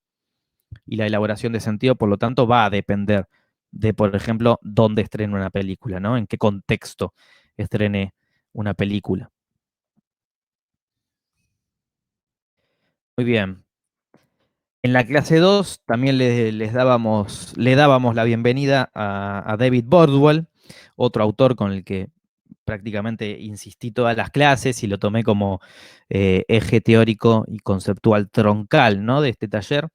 Y la elaboración de sentido, por lo tanto, va a depender de, por ejemplo, dónde estrene una película, ¿no? En qué contexto estrene una película. Muy bien. En la clase 2 también le dábamos la bienvenida a David Bordwell, otro autor con el que prácticamente insistí todas las clases y lo tomé como eje teórico y conceptual troncal, ¿no?, de este taller.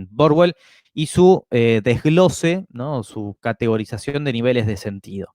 Bordwell y su desglose, ¿no?, su categorización de niveles de sentido.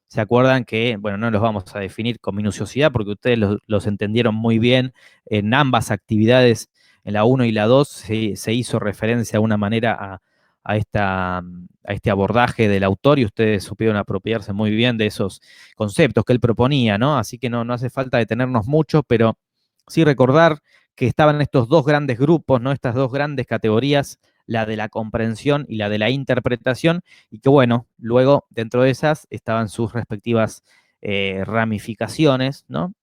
¿Se acuerdan que, bueno, no los vamos a definir con minuciosidad porque ustedes los entendieron muy bien en ambas actividades? En la 1 y la 2 se hizo referencia de una manera a este abordaje del autor y ustedes supieron apropiarse muy bien de esos conceptos que él proponía, ¿no? Así que no hace falta detenernos mucho, pero sí recordar que estaban estos dos grandes grupos, ¿no? Estas dos grandes categorías, la de la comprensión y la de la interpretación, y que bueno, luego dentro de esas estaban sus respectivas ramificaciones, ¿no?,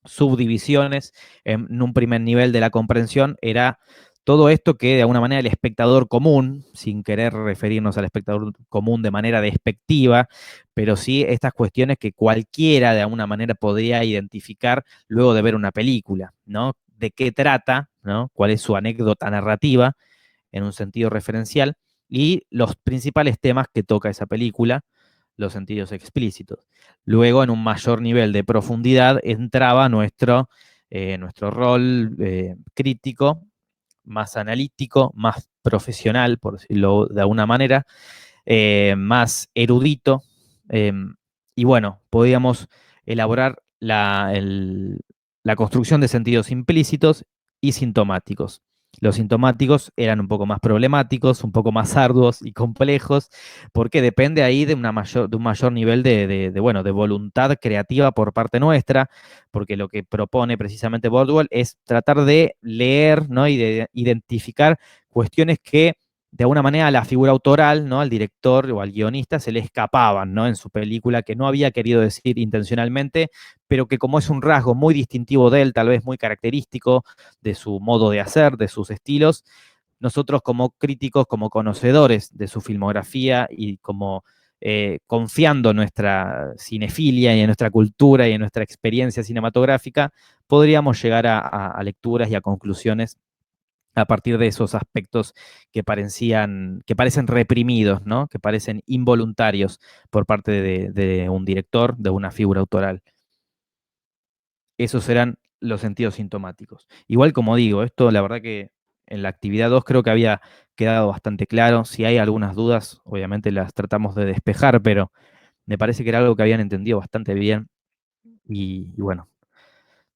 subdivisiones. En un primer nivel de la comprensión era todo esto que de alguna manera el espectador común, sin querer referirnos al espectador común de manera despectiva, pero sí estas cuestiones que cualquiera de alguna manera podría identificar luego de ver una película, ¿no? ¿De qué trata? ¿No? ¿Cuál es su anécdota narrativa en un sentido referencial? Y los principales temas que toca esa película, los sentidos explícitos. Luego, en un mayor nivel de profundidad, entraba nuestro rol crítico, más analítico, más profesional, por decirlo de alguna manera, más erudito, eh, y bueno, podíamos elaborar la construcción de sentidos implícitos y sintomáticos. Los sintomáticos eran un poco más problemáticos, un poco más arduos y complejos, porque depende ahí de un mayor nivel bueno, de voluntad creativa por parte nuestra, porque lo que propone precisamente Bordwell es tratar de leer, ¿no?, y de identificar cuestiones que de alguna manera a la figura autoral, ¿no?, al director o al guionista se le escapaban, ¿no?, en su película, que no había querido decir intencionalmente, pero que como es un rasgo muy distintivo de él, tal vez muy característico de su modo de hacer, de sus estilos, nosotros como críticos, como conocedores de su filmografía y como confiando en nuestra cinefilia y en nuestra cultura y en nuestra experiencia cinematográfica, podríamos llegar a lecturas y a conclusiones a partir de esos aspectos que parecen reprimidos, ¿no?, que parecen involuntarios por parte de un director, de una figura autoral. Esos serán los sentidos sintomáticos. Igual, como digo, esto la verdad que en la actividad 2 creo que había quedado bastante claro. Si hay algunas dudas, obviamente las tratamos de despejar, pero me parece que era algo que habían entendido bastante bien. Y bueno,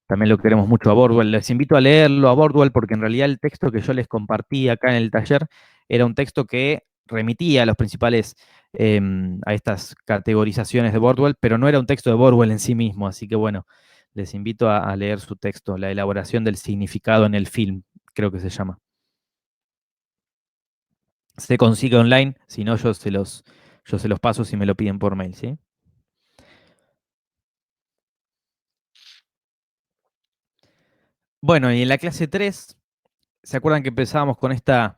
también lo queremos mucho a Bordwell. Les invito a leerlo a Bordwell porque en realidad el texto que yo les compartí acá en el taller era un texto que remitía a los principales, a estas categorizaciones de Bordwell, pero no era un texto de Bordwell en sí mismo. Así que bueno, les invito a leer su texto, La elaboración del significado en el film, creo que se llama. Se consigue online, si no yo se los paso si me lo piden por mail, ¿sí? Bueno, y en la clase 3, ¿se acuerdan que empezábamos con esta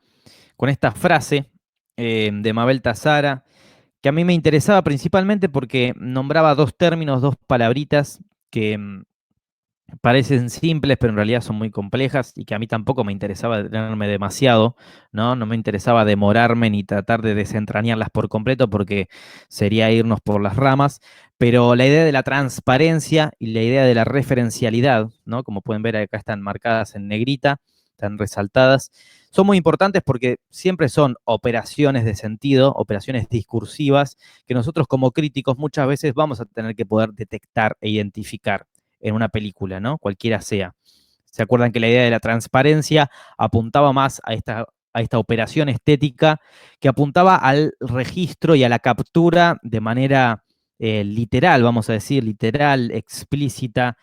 frase de Mabel Tazara, que a mí me interesaba principalmente porque nombraba dos términos, dos palabritas que parecen simples, pero en realidad son muy complejas y que a mí tampoco me interesaba detenerme demasiado, ¿no? No me interesaba demorarme ni tratar de desentrañarlas por completo porque sería irnos por las ramas, pero la idea de la transparencia y la idea de la referencialidad, ¿no?, como pueden ver acá están marcadas en negrita, tan resaltadas, son muy importantes porque siempre son operaciones de sentido, operaciones discursivas, que nosotros como críticos muchas veces vamos a tener que poder detectar e identificar en una película, ¿no? Cualquiera sea. ¿Se acuerdan que la idea de la transparencia apuntaba más a esta operación estética que apuntaba al registro y a la captura de manera literal, vamos a decir, literal, explícita,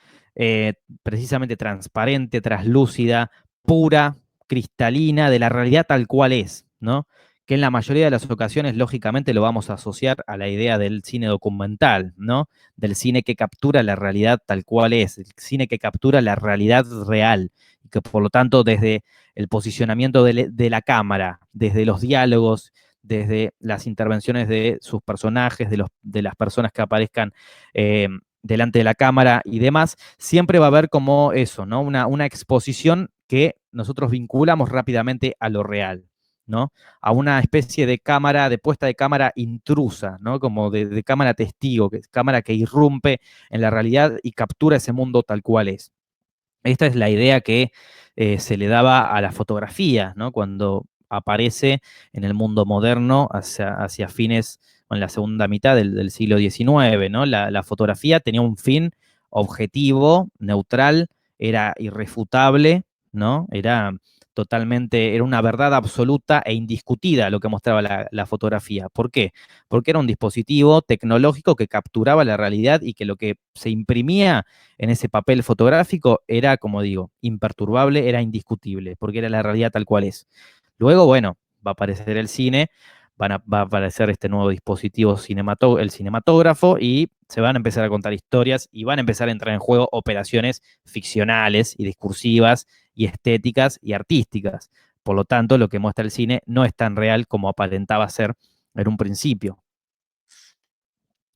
precisamente transparente, traslúcida, pura, cristalina, de la realidad tal cual es, ¿no? Que en la mayoría de las ocasiones, lógicamente, lo vamos a asociar a la idea del cine documental, ¿no? Del cine que captura la realidad tal cual es, el cine que captura la realidad real, y que por lo tanto desde el posicionamiento de la cámara, desde los diálogos, desde las intervenciones de sus personajes, de las personas que aparezcan delante de la cámara y demás, siempre va a haber como eso, ¿no? Una exposición que nosotros vinculamos rápidamente a lo real, ¿no? A una especie de cámara, de puesta de cámara intrusa, ¿no? Como de cámara testigo, que es cámara que irrumpe en la realidad y captura ese mundo tal cual es. Esta es la idea que se le daba a la fotografía, ¿no? Cuando aparece en el mundo moderno hacia fines, en la segunda mitad del siglo XIX, ¿no? La fotografía tenía un fin objetivo, neutral, era irrefutable, ¿no? Era una verdad absoluta e indiscutida lo que mostraba la fotografía. ¿Por qué? Porque era un dispositivo tecnológico que capturaba la realidad y que lo que se imprimía en ese papel fotográfico era, como digo, imperturbable, era indiscutible, porque era la realidad tal cual es. Luego, bueno, va a aparecer el cine, va a aparecer este nuevo dispositivo, el cinematógrafo, y se van a empezar a contar historias y van a empezar a entrar en juego operaciones ficcionales y discursivas y estéticas y artísticas. Por lo tanto, lo que muestra el cine no es tan real como aparentaba ser en un principio.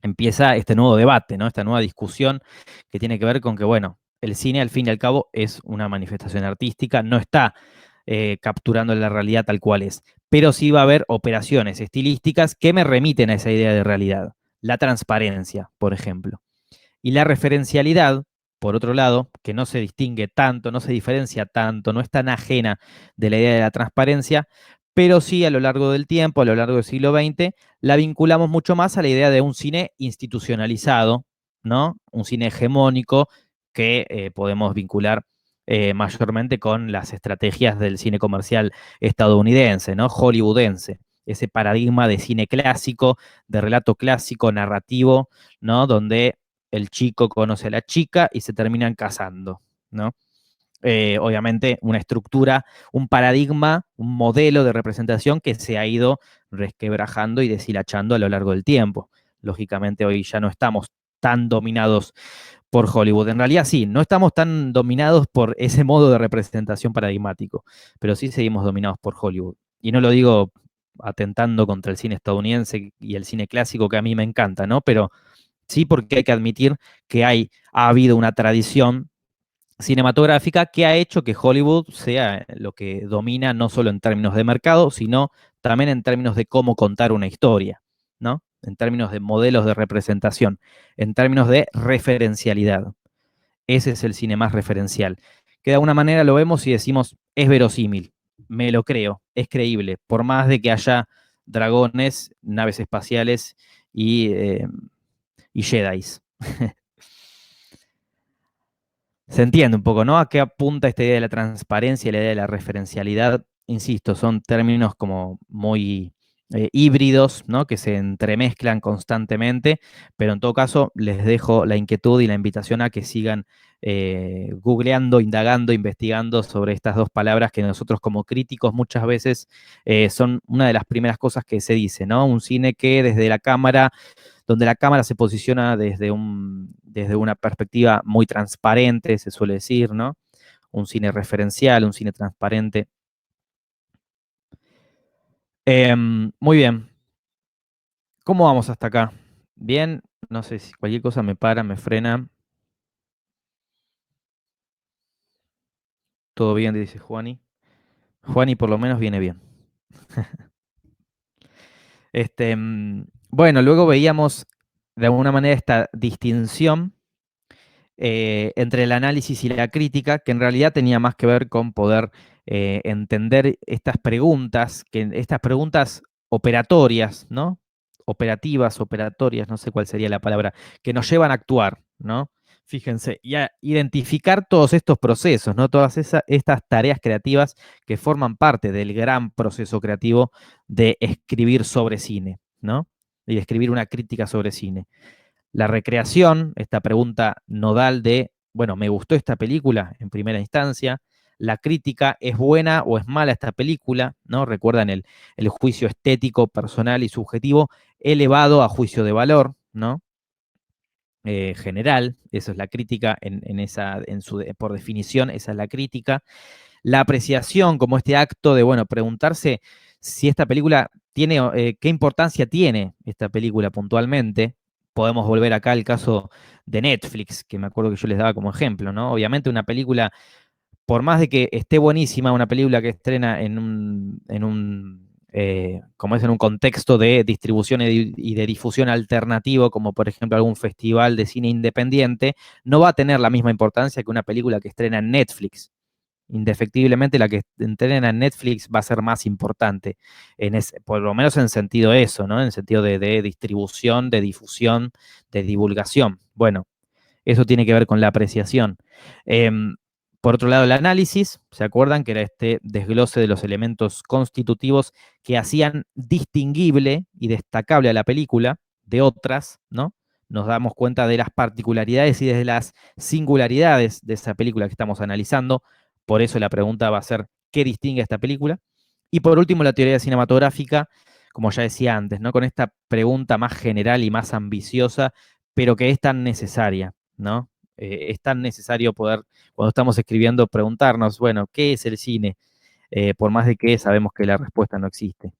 Empieza este nuevo debate, ¿no? Esta nueva discusión que tiene que ver con que, bueno, el cine al fin y al cabo es una manifestación artística, no está capturando la realidad tal cual es, pero sí va a haber operaciones estilísticas que me remiten a esa idea de realidad. La transparencia, por ejemplo. Y la referencialidad, por otro lado, que no se distingue tanto, no se diferencia tanto, no es tan ajena de la idea de la transparencia, pero sí a lo largo del tiempo, a lo largo del siglo XX, la vinculamos mucho más a la idea de un cine institucionalizado, ¿no? Un cine hegemónico que podemos vincular mayormente con las estrategias del cine comercial estadounidense, ¿no? Hollywoodense. Ese paradigma de cine clásico, de relato clásico, narrativo, ¿no? Donde el chico conoce a la chica y se terminan casando, ¿no? Obviamente una estructura, un paradigma, un modelo de representación que se ha ido resquebrajando y deshilachando a lo largo del tiempo. Lógicamente hoy ya no estamos tan dominados por Hollywood. En realidad sí, no estamos tan dominados por ese modo de representación paradigmático, pero sí seguimos dominados por Hollywood. Y no lo digo atentando contra el cine estadounidense y el cine clásico que a mí me encanta, ¿no? Pero sí porque hay que admitir que ha habido una tradición cinematográfica que ha hecho que Hollywood sea lo que domina no solo en términos de mercado, sino también en términos de cómo contar una historia, ¿no? En términos de modelos de representación, en términos de referencialidad. Ese es el cine más referencial, que de alguna manera lo vemos y decimos, es verosímil, me lo creo, es creíble, por más de que haya dragones, naves espaciales y Jedis. Se entiende un poco, ¿no? ¿A qué apunta esta idea de la transparencia y la idea de la referencialidad? Insisto, son términos como muy híbridos, ¿no? Que se entremezclan constantemente, pero en todo caso les dejo la inquietud y la invitación a que sigan googleando, indagando, investigando sobre estas dos palabras que nosotros como críticos muchas veces son una de las primeras cosas que se dice, ¿no? Un cine que desde la cámara donde la cámara se posiciona desde una perspectiva muy transparente, se suele decir, ¿no? Un cine referencial, un cine transparente. Muy bien. ¿Cómo vamos hasta acá? Bien, no sé si cualquier cosa me para, me frena. Todo bien, dice Juani. Juani por lo menos viene bien. Bueno, luego veíamos de alguna manera esta distinción entre el análisis y la crítica, que en realidad tenía más que ver con poder entender estas preguntas operatorias, ¿no? Operativas, operatorias, no sé cuál sería la palabra, que nos llevan a actuar, ¿no? Fíjense, y a identificar todos estos procesos, ¿no? Todas estas tareas creativas que forman parte del gran proceso creativo de escribir sobre cine, ¿no? Y de escribir una crítica sobre cine. La recreación, esta pregunta nodal de, bueno, ¿me gustó esta película en primera instancia? La crítica, ¿es buena o es mala esta película? ¿No? Recuerdan el juicio estético, personal y subjetivo elevado a juicio de valor, ¿no? General, eso es la crítica, por definición, esa es la crítica. La apreciación como este acto de, bueno, preguntarse si esta película tiene, qué importancia tiene esta película puntualmente. Podemos volver acá al caso de Netflix, que me acuerdo que yo les daba como ejemplo, ¿no? Obviamente una película, por más de que esté buenísima, una película que estrena como es en un contexto de distribución y de difusión alternativo, como por ejemplo algún festival de cine independiente, no va a tener la misma importancia que una película que estrena en Netflix. Indefectiblemente la que estrena en Netflix va a ser más importante, por lo menos en sentido eso, ¿no? En sentido de distribución, de difusión, de divulgación. Bueno, eso tiene que ver con la apreciación. Por otro lado, el análisis, ¿se acuerdan? Que era este desglose de los elementos constitutivos que hacían distinguible y destacable a la película de otras, ¿no? Nos damos cuenta de las particularidades y de las singularidades de esa película que estamos analizando. Por eso la pregunta va a ser, ¿qué distingue a esta película? Y por último, la teoría cinematográfica, como ya decía antes, ¿no? Con esta pregunta más general y más ambiciosa, pero que es tan necesaria, ¿no? Es tan necesario poder, cuando estamos escribiendo, preguntarnos, bueno, ¿qué es el cine? Por más de que sabemos que la respuesta no existe.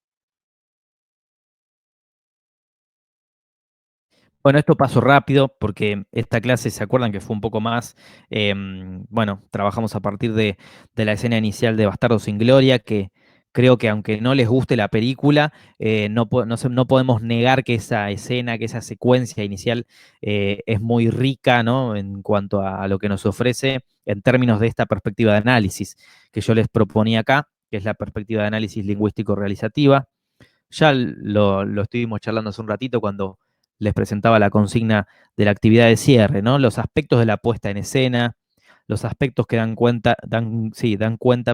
Bueno, esto pasó rápido porque esta clase, ¿se acuerdan que fue un poco más? Bueno, trabajamos a partir de la escena inicial de Bastardo sin Gloria, que creo que aunque no les guste la película, no podemos negar que esa escena, que esa secuencia inicial es muy rica, ¿no? En cuanto a lo que nos ofrece en términos de esta perspectiva de análisis que yo les proponía acá, que es la perspectiva de análisis lingüístico realizativa. Ya lo estuvimos charlando hace un ratito cuando les presentaba la consigna de la actividad de cierre, ¿no? Los aspectos de la puesta en escena, los aspectos que dan cuenta,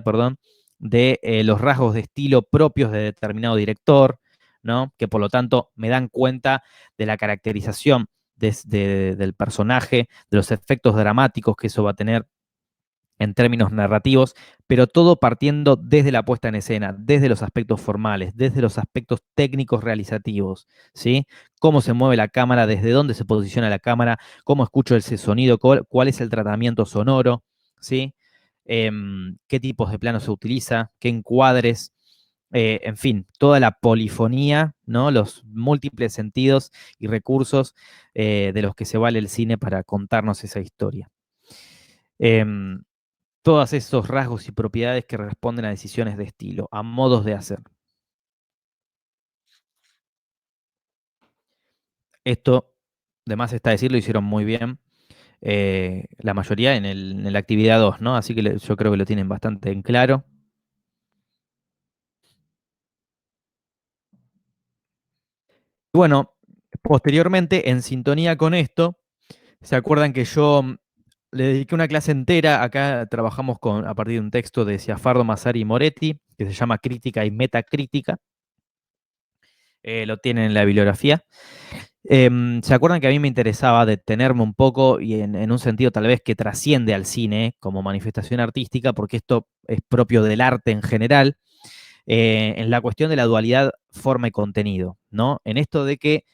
perdón, de los rasgos de estilo propios de determinado director, ¿no? Que por lo tanto me dan cuenta de la caracterización del personaje, de los efectos dramáticos que eso va a tener en términos narrativos, pero todo partiendo desde la puesta en escena, desde los aspectos formales, desde los aspectos técnicos realizativos, ¿sí? Cómo se mueve la cámara, desde dónde se posiciona la cámara, cómo escucho ese sonido, cuál es el tratamiento sonoro, ¿sí? Qué tipos de planos se utiliza, qué encuadres, en fin, toda la polifonía, ¿no? Los múltiples sentidos y recursos de los que se vale el cine para contarnos esa historia. Todos esos rasgos y propiedades que responden a decisiones de estilo, a modos de hacer. Esto, de más está decir, lo hicieron muy bien la mayoría en la actividad 2, ¿no? Así que yo creo que lo tienen bastante en claro. Bueno, posteriormente, en sintonía con esto, ¿se acuerdan que yo le dediqué una clase entera? Acá trabajamos a partir de un texto de Sciafardo, Massari y Moretti, que se llama Crítica y Metacrítica. Lo tienen en la bibliografía. ¿Se acuerdan que a mí me interesaba detenerme un poco y en un sentido tal vez que trasciende al cine como manifestación artística, porque esto es propio del arte en general, en la cuestión de la dualidad forma y contenido, ¿no? En esto de que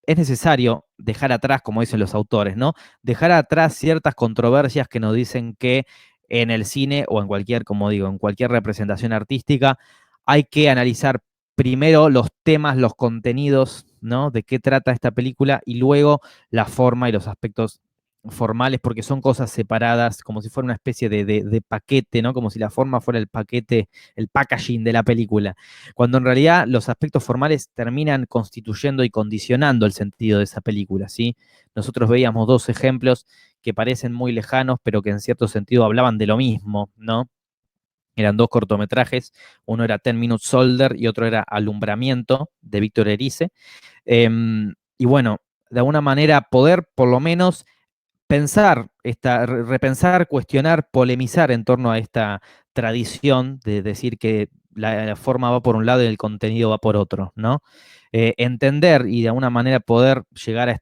es necesario dejar atrás, como dicen los autores, ¿no? Dejar atrás ciertas controversias que nos dicen que en el cine o en cualquier, como digo, en cualquier representación artística, hay que analizar primero los temas, los contenidos, ¿no? De qué trata esta película y luego la forma y los aspectos formales, porque son cosas separadas, como si fuera una especie de paquete, ¿no? Como si la forma fuera el paquete, el packaging de la película, cuando en realidad los aspectos formales terminan constituyendo y condicionando el sentido de esa película, ¿sí? Nosotros veíamos dos ejemplos que parecen muy lejanos, pero que en cierto sentido hablaban de lo mismo, ¿no? Eran dos cortometrajes, uno era 10 Minutes Soldier y otro era Alumbramiento, de Víctor Erice. Y bueno, de alguna manera poder por lo menos pensar, repensar, cuestionar, polemizar en torno a esta tradición de decir que la forma va por un lado y el contenido va por otro, ¿no? Entender y de alguna manera poder llegar a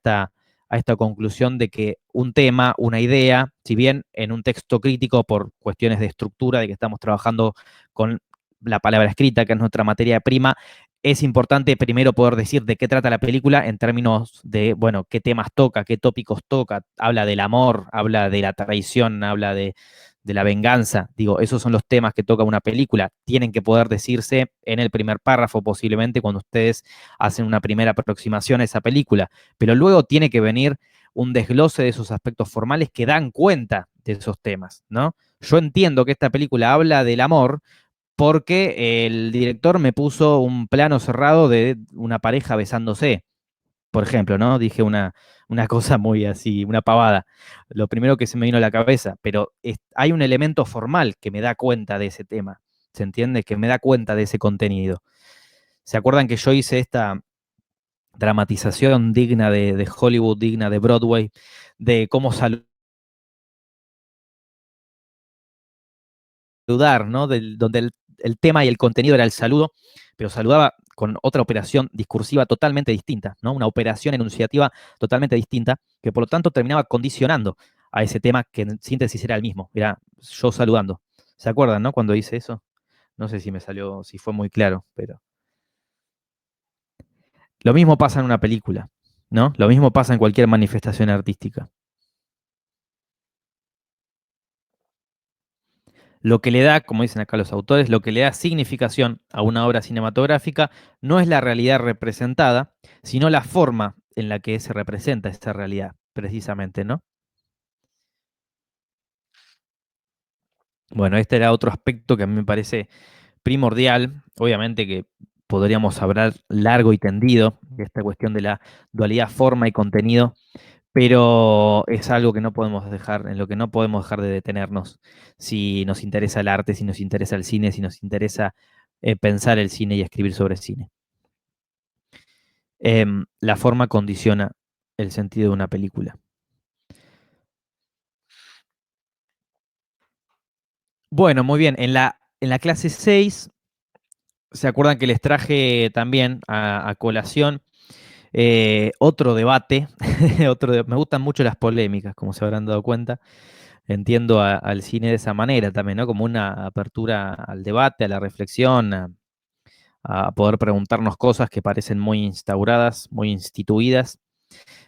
esta conclusión de que un tema, una idea, si bien en un texto crítico por cuestiones de estructura, de que estamos trabajando con la palabra escrita, que es nuestra materia prima, es importante primero poder decir de qué trata la película en términos de, bueno, qué temas toca, qué tópicos toca, habla del amor, habla de la traición, habla de la venganza. Digo, esos son los temas que toca una película. Tienen que poder decirse en el primer párrafo posiblemente cuando ustedes hacen una primera aproximación a esa película, pero luego tiene que venir un desglose de esos aspectos formales que dan cuenta de esos temas, ¿no? Yo entiendo que esta película habla del amor, porque el director me puso un plano cerrado de una pareja besándose, por ejemplo, ¿no? Dije una cosa muy así, una pavada. Lo primero que se me vino a la cabeza, pero hay un elemento formal que me da cuenta de ese tema, ¿se entiende? Que me da cuenta de ese contenido. ¿Se acuerdan que yo hice esta dramatización digna de Hollywood, digna de Broadway, de cómo saludar, ¿no? Donde el tema y el contenido era el saludo, pero saludaba con otra operación discursiva totalmente distinta, ¿no? Una operación enunciativa totalmente distinta, que por lo tanto terminaba condicionando a ese tema que en síntesis era el mismo, era yo saludando. ¿Se acuerdan, no? Cuando hice eso. No sé si me salió, si fue muy claro, pero lo mismo pasa en una película, ¿no? Lo mismo pasa en cualquier manifestación artística. Lo que le da, como dicen acá los autores, lo que le da significación a una obra cinematográfica no es la realidad representada, sino la forma en la que se representa esta realidad, precisamente, ¿no? Bueno, este era otro aspecto que a mí me parece primordial. Obviamente que podríamos hablar largo y tendido de esta cuestión de la dualidad forma y contenido, pero es algo que no podemos dejar, en lo que no podemos dejar de detenernos si nos interesa el arte, si nos interesa el cine, si nos interesa pensar el cine y escribir sobre cine. La forma condiciona el sentido de una película. Bueno, muy bien. En la clase 6, ¿se acuerdan que les traje también a colación otro debate? Me gustan mucho las polémicas, como se habrán dado cuenta. Entiendo al cine de esa manera también, ¿no? Como una apertura al debate, a la reflexión, a poder preguntarnos cosas que parecen muy instauradas, muy instituidas.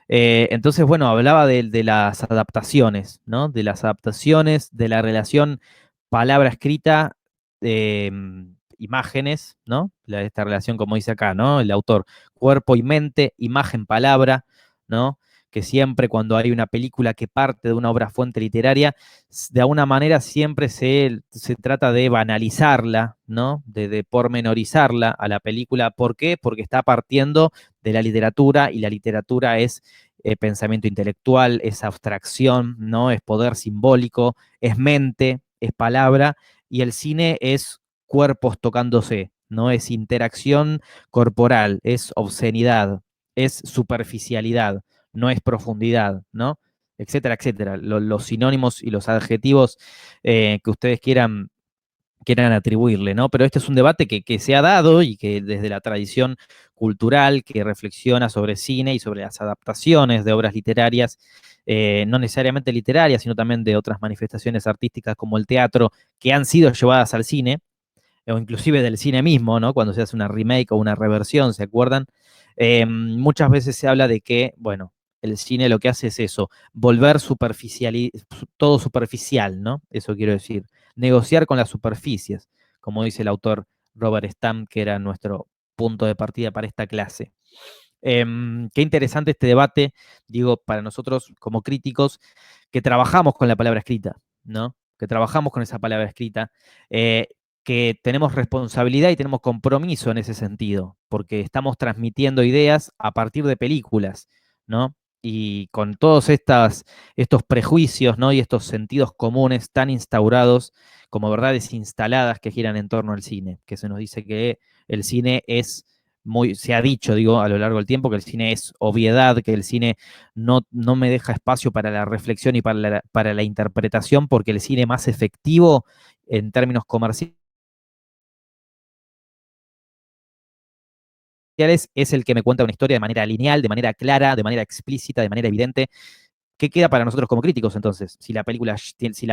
Entonces, bueno, hablaba de las adaptaciones, ¿no? De las adaptaciones, de la relación palabra escrita, eh, imágenes, ¿no? Esta relación, como dice acá, ¿no? El autor, cuerpo y mente, imagen, palabra, ¿no? Que siempre cuando hay una película que parte de una obra fuente literaria, de alguna manera siempre se trata de banalizarla, ¿no? De pormenorizarla a la película. ¿Por qué? Porque está partiendo de la literatura y la literatura es pensamiento intelectual, es abstracción, ¿no? Es poder simbólico, es mente, es palabra, y el cine es cuerpos tocándose, ¿no? Es interacción corporal, es obscenidad, es superficialidad, no es profundidad, ¿no? Etcétera, etcétera. Los sinónimos y los adjetivos que ustedes quieran atribuirle, ¿no? Pero este es un debate que se ha dado y que desde la tradición cultural que reflexiona sobre cine y sobre las adaptaciones de obras literarias, no necesariamente literarias, sino también de otras manifestaciones artísticas como el teatro, que han sido llevadas al cine, o inclusive del cine mismo, ¿no? Cuando se hace una remake o una reversión, ¿se acuerdan? Muchas veces se habla de que, bueno, el cine lo que hace es eso, volver todo superficial, ¿no? Eso quiero decir, negociar con las superficies, como dice el autor Robert Stam, que era nuestro punto de partida para esta clase. Qué interesante este debate, digo, para nosotros como críticos, que trabajamos con la palabra escrita, ¿no? Que trabajamos con esa palabra escrita, que tenemos responsabilidad y tenemos compromiso en ese sentido, porque estamos transmitiendo ideas a partir de películas, ¿no? y con todos estos prejuicios, ¿no? Y estos sentidos comunes tan instaurados como verdades instaladas que giran en torno al cine, que se nos dice que el cine es muy, se ha dicho, digo, a lo largo del tiempo, que el cine es obviedad, que el cine no me deja espacio para la reflexión y para la interpretación, porque el cine más efectivo en términos comerciales es el que me cuenta una historia de manera lineal, de manera clara, de manera explícita, de manera evidente. ¿Qué queda para nosotros como críticos entonces? Si la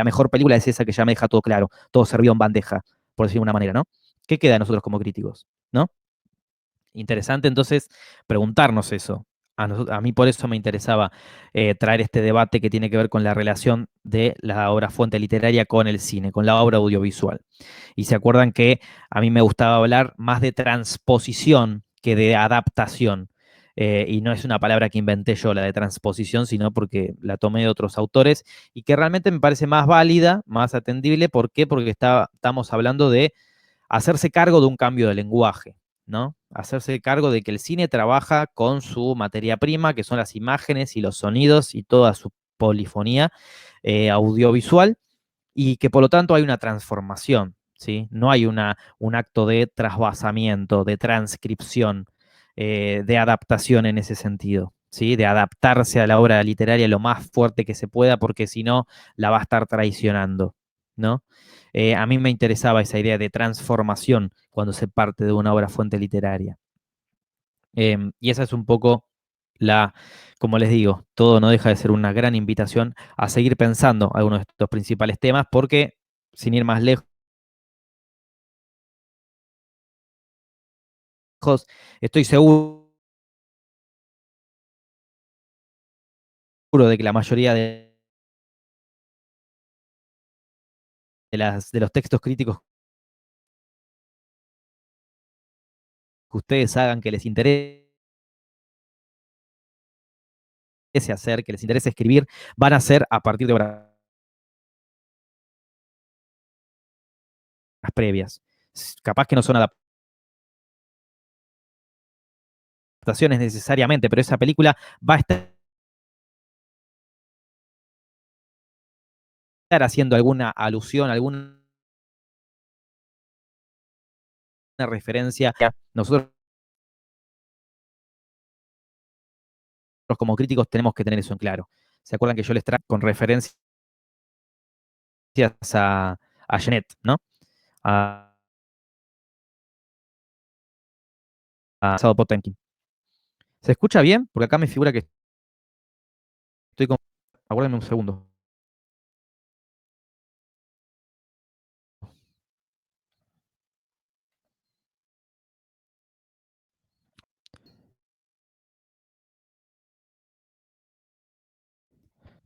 mejor película es esa que ya me deja todo claro, todo servido en bandeja, por decirlo de una manera, ¿no? ¿Qué queda de nosotros como críticos? ¿No? Interesante entonces preguntarnos eso. A mí por eso me interesaba traer este debate que tiene que ver con la relación de la obra fuente literaria con el cine, con la obra audiovisual. Y se acuerdan que a mí me gustaba hablar más de transposición que de adaptación. Y no es una palabra que inventé yo, la de transposición, sino porque la tomé de otros autores y que realmente me parece más válida, más atendible. ¿Por qué? Porque estamos hablando de hacerse cargo de un cambio de lenguaje, ¿no? Hacerse cargo de que el cine trabaja con su materia prima, que son las imágenes y los sonidos y toda su polifonía audiovisual, y que por lo tanto hay una transformación, ¿sí? No hay un acto de trasvasamiento, de transcripción, de adaptación en ese sentido, ¿sí? De adaptarse a la obra literaria lo más fuerte que se pueda, porque si no, la va a estar traicionando, ¿no? A mí me interesaba esa idea de transformación cuando se parte de una obra fuente literaria. Y esa es un poco la, como les digo, todo no deja de ser una gran invitación a seguir pensando algunos de estos principales temas, porque sin ir más lejos, estoy seguro de que la mayoría de los textos críticos que ustedes hagan, que les interese hacer, que les interese escribir, van a ser a partir de obras previas. Capaz que no son adaptaciones necesariamente, pero esa película va a estar haciendo alguna alusión, alguna referencia. Nosotros como críticos tenemos que tener eso en claro. ¿Se acuerdan que yo les traigo con referencias a Genet, ¿no? A, a Potemkin. ¿Se escucha bien? Porque acá me figura que estoy con... Aguárdenme un segundo.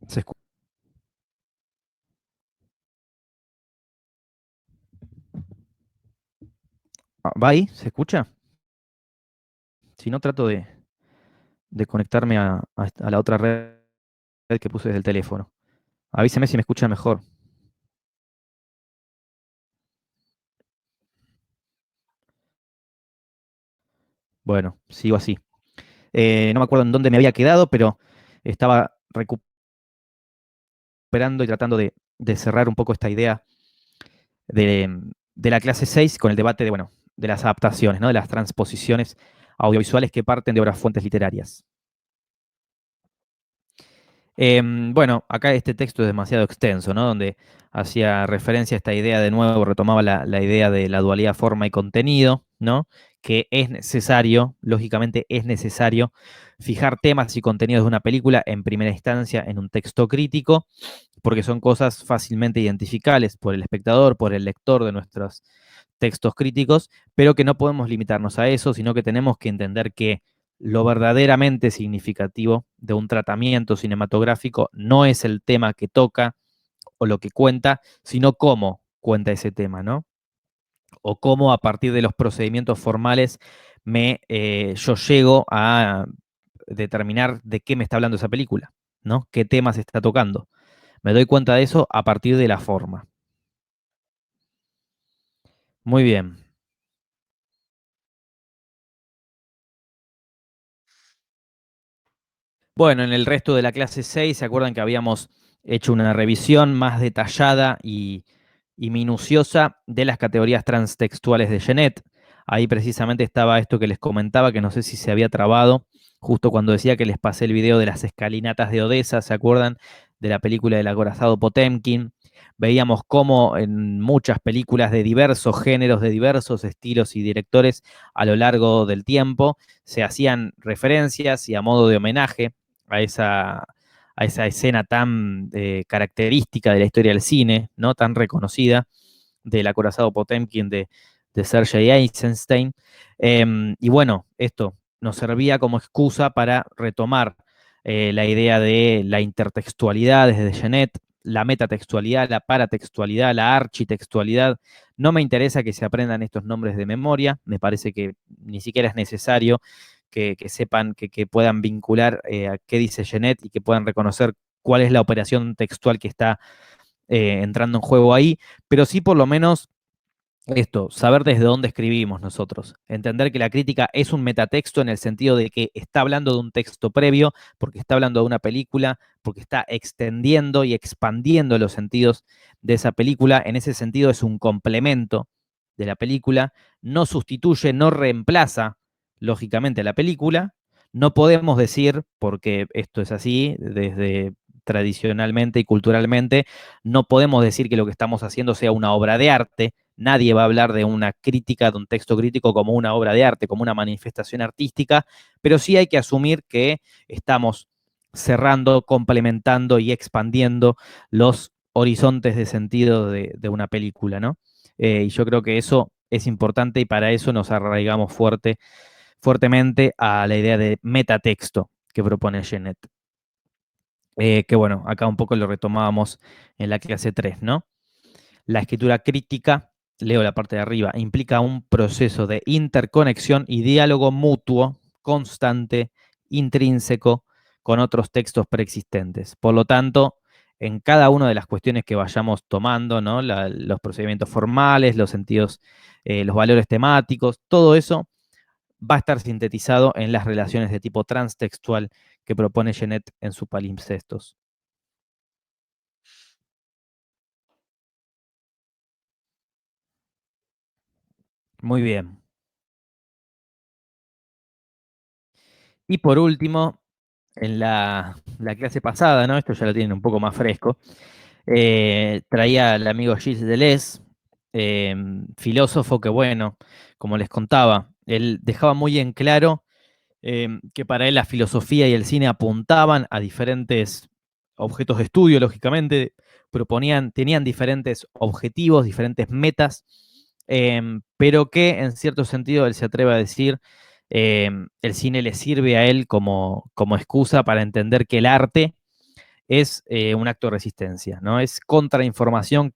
¿Se escu- ¿Va ahí? ¿Se escucha? Si no, trato de conectarme a la otra red que puse desde el teléfono. Avíseme si me escuchan mejor. Bueno, sigo así. No me acuerdo en dónde me había quedado, pero estaba recuperando y tratando de cerrar un poco esta idea de la clase 6 con el debate de, bueno, de las adaptaciones, ¿no? De las transposiciones audiovisuales que parten de obras fuentes literarias. Bueno, acá este texto es demasiado extenso, ¿no? Donde hacía referencia a esta idea de nuevo, retomaba la idea de la dualidad forma y contenido, ¿no? Que es necesario, lógicamente es necesario, fijar temas y contenidos de una película en primera instancia en un texto crítico, porque son cosas fácilmente identificables por el espectador, por el lector de nuestros textos críticos, pero que no podemos limitarnos a eso, sino que tenemos que entender que lo verdaderamente significativo de un tratamiento cinematográfico no es el tema que toca o lo que cuenta, sino cómo cuenta ese tema, ¿no? O cómo a partir de los procedimientos formales yo llego a determinar de qué me está hablando esa película, ¿no? ¿Qué temas está tocando? Me doy cuenta de eso a partir de la forma. Muy bien. Bueno, en el resto de la clase 6, ¿se acuerdan que habíamos hecho una revisión más detallada y minuciosa de las categorías transtextuales de Genet? Ahí precisamente estaba esto que les comentaba, que no sé si se había trabado, justo cuando decía que les pasé el video de las escalinatas de Odessa, ¿se acuerdan? De la película del acorazado Potemkin. Veíamos cómo en muchas películas de diversos géneros, de diversos estilos y directores a lo largo del tiempo, se hacían referencias y a modo de homenaje a esa escena tan característica de la historia del cine, ¿no? Tan reconocida del acorazado Potemkin de Sergei Eisenstein. Y bueno, esto nos servía como excusa para retomar la idea de la intertextualidad desde Genet, la metatextualidad, la paratextualidad, la architextualidad. No me interesa que se aprendan estos nombres de memoria, me parece que ni siquiera es necesario que sepan, que puedan vincular a qué dice Genet y que puedan reconocer cuál es la operación textual que está entrando en juego ahí, pero sí por lo menos esto, saber desde dónde escribimos nosotros, entender que la crítica es un metatexto en el sentido de que está hablando de un texto previo, porque está hablando de una película, porque está extendiendo y expandiendo los sentidos de esa película, en ese sentido es un complemento de la película, no sustituye, no reemplaza lógicamente la película, no podemos decir, porque esto es así, desde tradicionalmente y culturalmente, no podemos decir que lo que estamos haciendo sea una obra de arte. Nadie va a hablar de una crítica, de un texto crítico como una obra de arte, como una manifestación artística, pero sí hay que asumir que estamos cerrando, complementando y expandiendo los horizontes de sentido de una película, ¿no? Y yo creo que eso es importante y para eso nos arraigamos fuertemente a la idea de metatexto que propone Genet. Que bueno, acá un poco lo retomábamos en la clase 3, ¿no? La escritura crítica, leo la parte de arriba, implica un proceso de interconexión y diálogo mutuo, constante, intrínseco, con otros textos preexistentes. Por lo tanto, en cada una de las cuestiones que vayamos tomando, ¿no? Los procedimientos formales, los sentidos, los valores temáticos, todo eso va a estar sintetizado en las relaciones de tipo transtextual que propone Genet en sus palimpsestos. Muy bien. Y por último, en la clase pasada, ¿no? Esto ya lo tienen un poco más fresco. Traía al amigo Gilles Deleuze, filósofo que, bueno, como les contaba, él dejaba muy en claro que para él la filosofía y el cine apuntaban a diferentes objetos de estudio, lógicamente, tenían diferentes objetivos, diferentes metas, pero que en cierto sentido él se atreve a decir, el cine le sirve a él como excusa para entender que el arte es un acto de resistencia, ¿no? Es contrainformación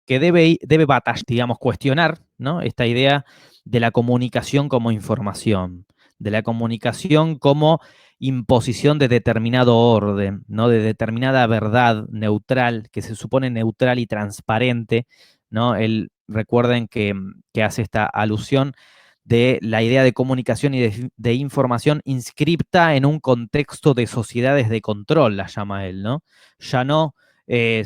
que debe batallar, digamos, cuestionar, ¿no? Esta idea de la comunicación como información, de la comunicación como imposición de determinado orden, ¿no? De determinada verdad neutral, que se supone neutral y transparente, ¿no? Recuerden que hace esta alusión de la idea de comunicación y de información inscripta en un contexto de sociedades de control, la llama él, ¿no? Ya no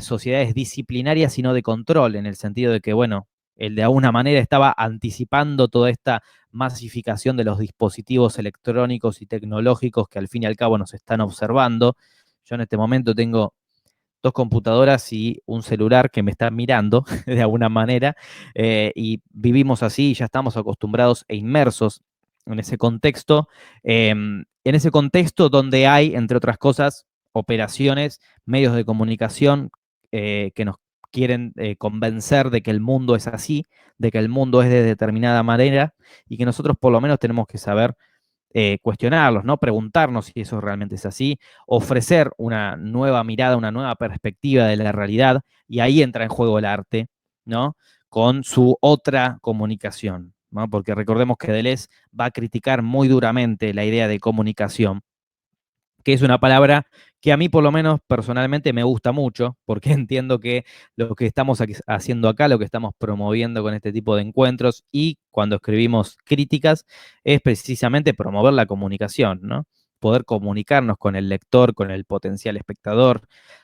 sociedades disciplinarias, sino de control, en el sentido de que, bueno, él de alguna manera estaba anticipando toda esta masificación de los dispositivos electrónicos y tecnológicos que al fin y al cabo nos están observando. Yo en este momento tengo dos computadoras y un celular que me están mirando de alguna manera, y vivimos así, ya estamos acostumbrados e inmersos en ese contexto donde hay, entre otras cosas, operaciones, medios de comunicación que nos quieren convencer de que el mundo es así, de que el mundo es de determinada manera y que nosotros por lo menos tenemos que saber cuestionarlos, ¿no? Preguntarnos si eso realmente es así, ofrecer una nueva mirada, una nueva perspectiva de la realidad, y ahí entra en juego el arte, ¿no? Con su otra comunicación, ¿no? Porque recordemos que Deleuze va a criticar muy duramente la idea de comunicación, que es una palabra que a mí por lo menos personalmente me gusta mucho, porque entiendo que lo que estamos haciendo acá, lo que estamos promoviendo con este tipo de encuentros y cuando escribimos críticas, es precisamente promover la comunicación, ¿no? Poder comunicarnos con el lector, con el potencial espectador.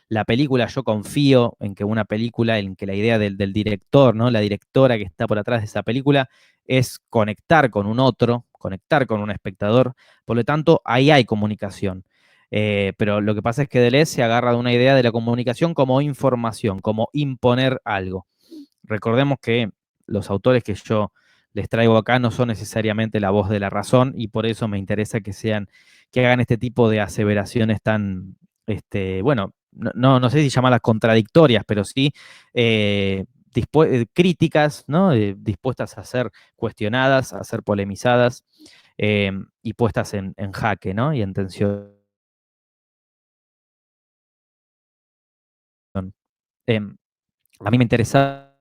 La película, yo confío en que una película, en que la idea del director, ¿no? La directora que está por atrás de esa película, es conectar con un otro, conectar con un espectador. Por lo tanto, ahí hay comunicación. Pero lo que pasa es que Deleuze se agarra de una idea de la comunicación como información, como imponer algo. Recordemos que los autores que yo les traigo acá no son necesariamente la voz de la razón y por eso me interesa que sean, que hagan este tipo de aseveraciones tan, bueno, no sé si llamarlas contradictorias, pero sí críticas, ¿no? Dispuestas a ser cuestionadas, a ser polemizadas y puestas en jaque, ¿no? Y en tensión. Em, a mí me interesa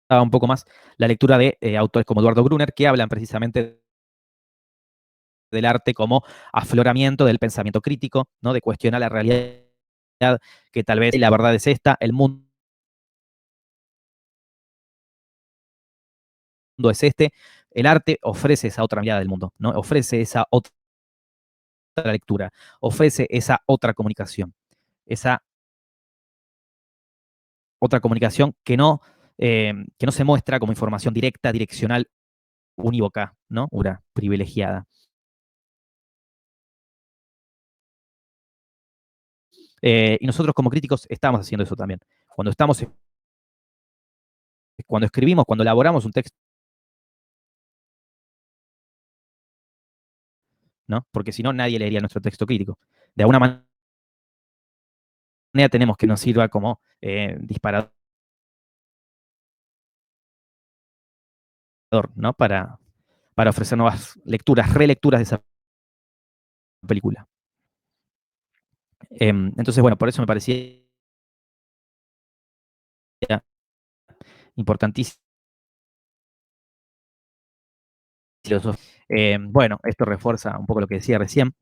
un poco más la lectura de autores como Eduardo Brunner, que hablan precisamente del arte como afloramiento del pensamiento crítico, ¿no? De cuestionar la realidad, que tal vez la verdad es esta, el mundo es este, el arte ofrece esa otra mirada del mundo, ¿no? Ofrece esa otra lectura, ofrece esa otra comunicación, esa otra comunicación que no se muestra como información directa, direccional, unívoca, ¿no? Una privilegiada. Y nosotros como críticos estamos haciendo eso también. Cuando estamos, cuando escribimos, cuando elaboramos un texto, ¿no? Porque si no, nadie leería nuestro texto crítico. De alguna manera tenemos que nos sirva como disparador, ¿no? Para ofrecer nuevas lecturas, relecturas de esa película. Entonces, bueno, por eso me parecía importantísimo. Bueno, esto refuerza un poco lo que decía recién.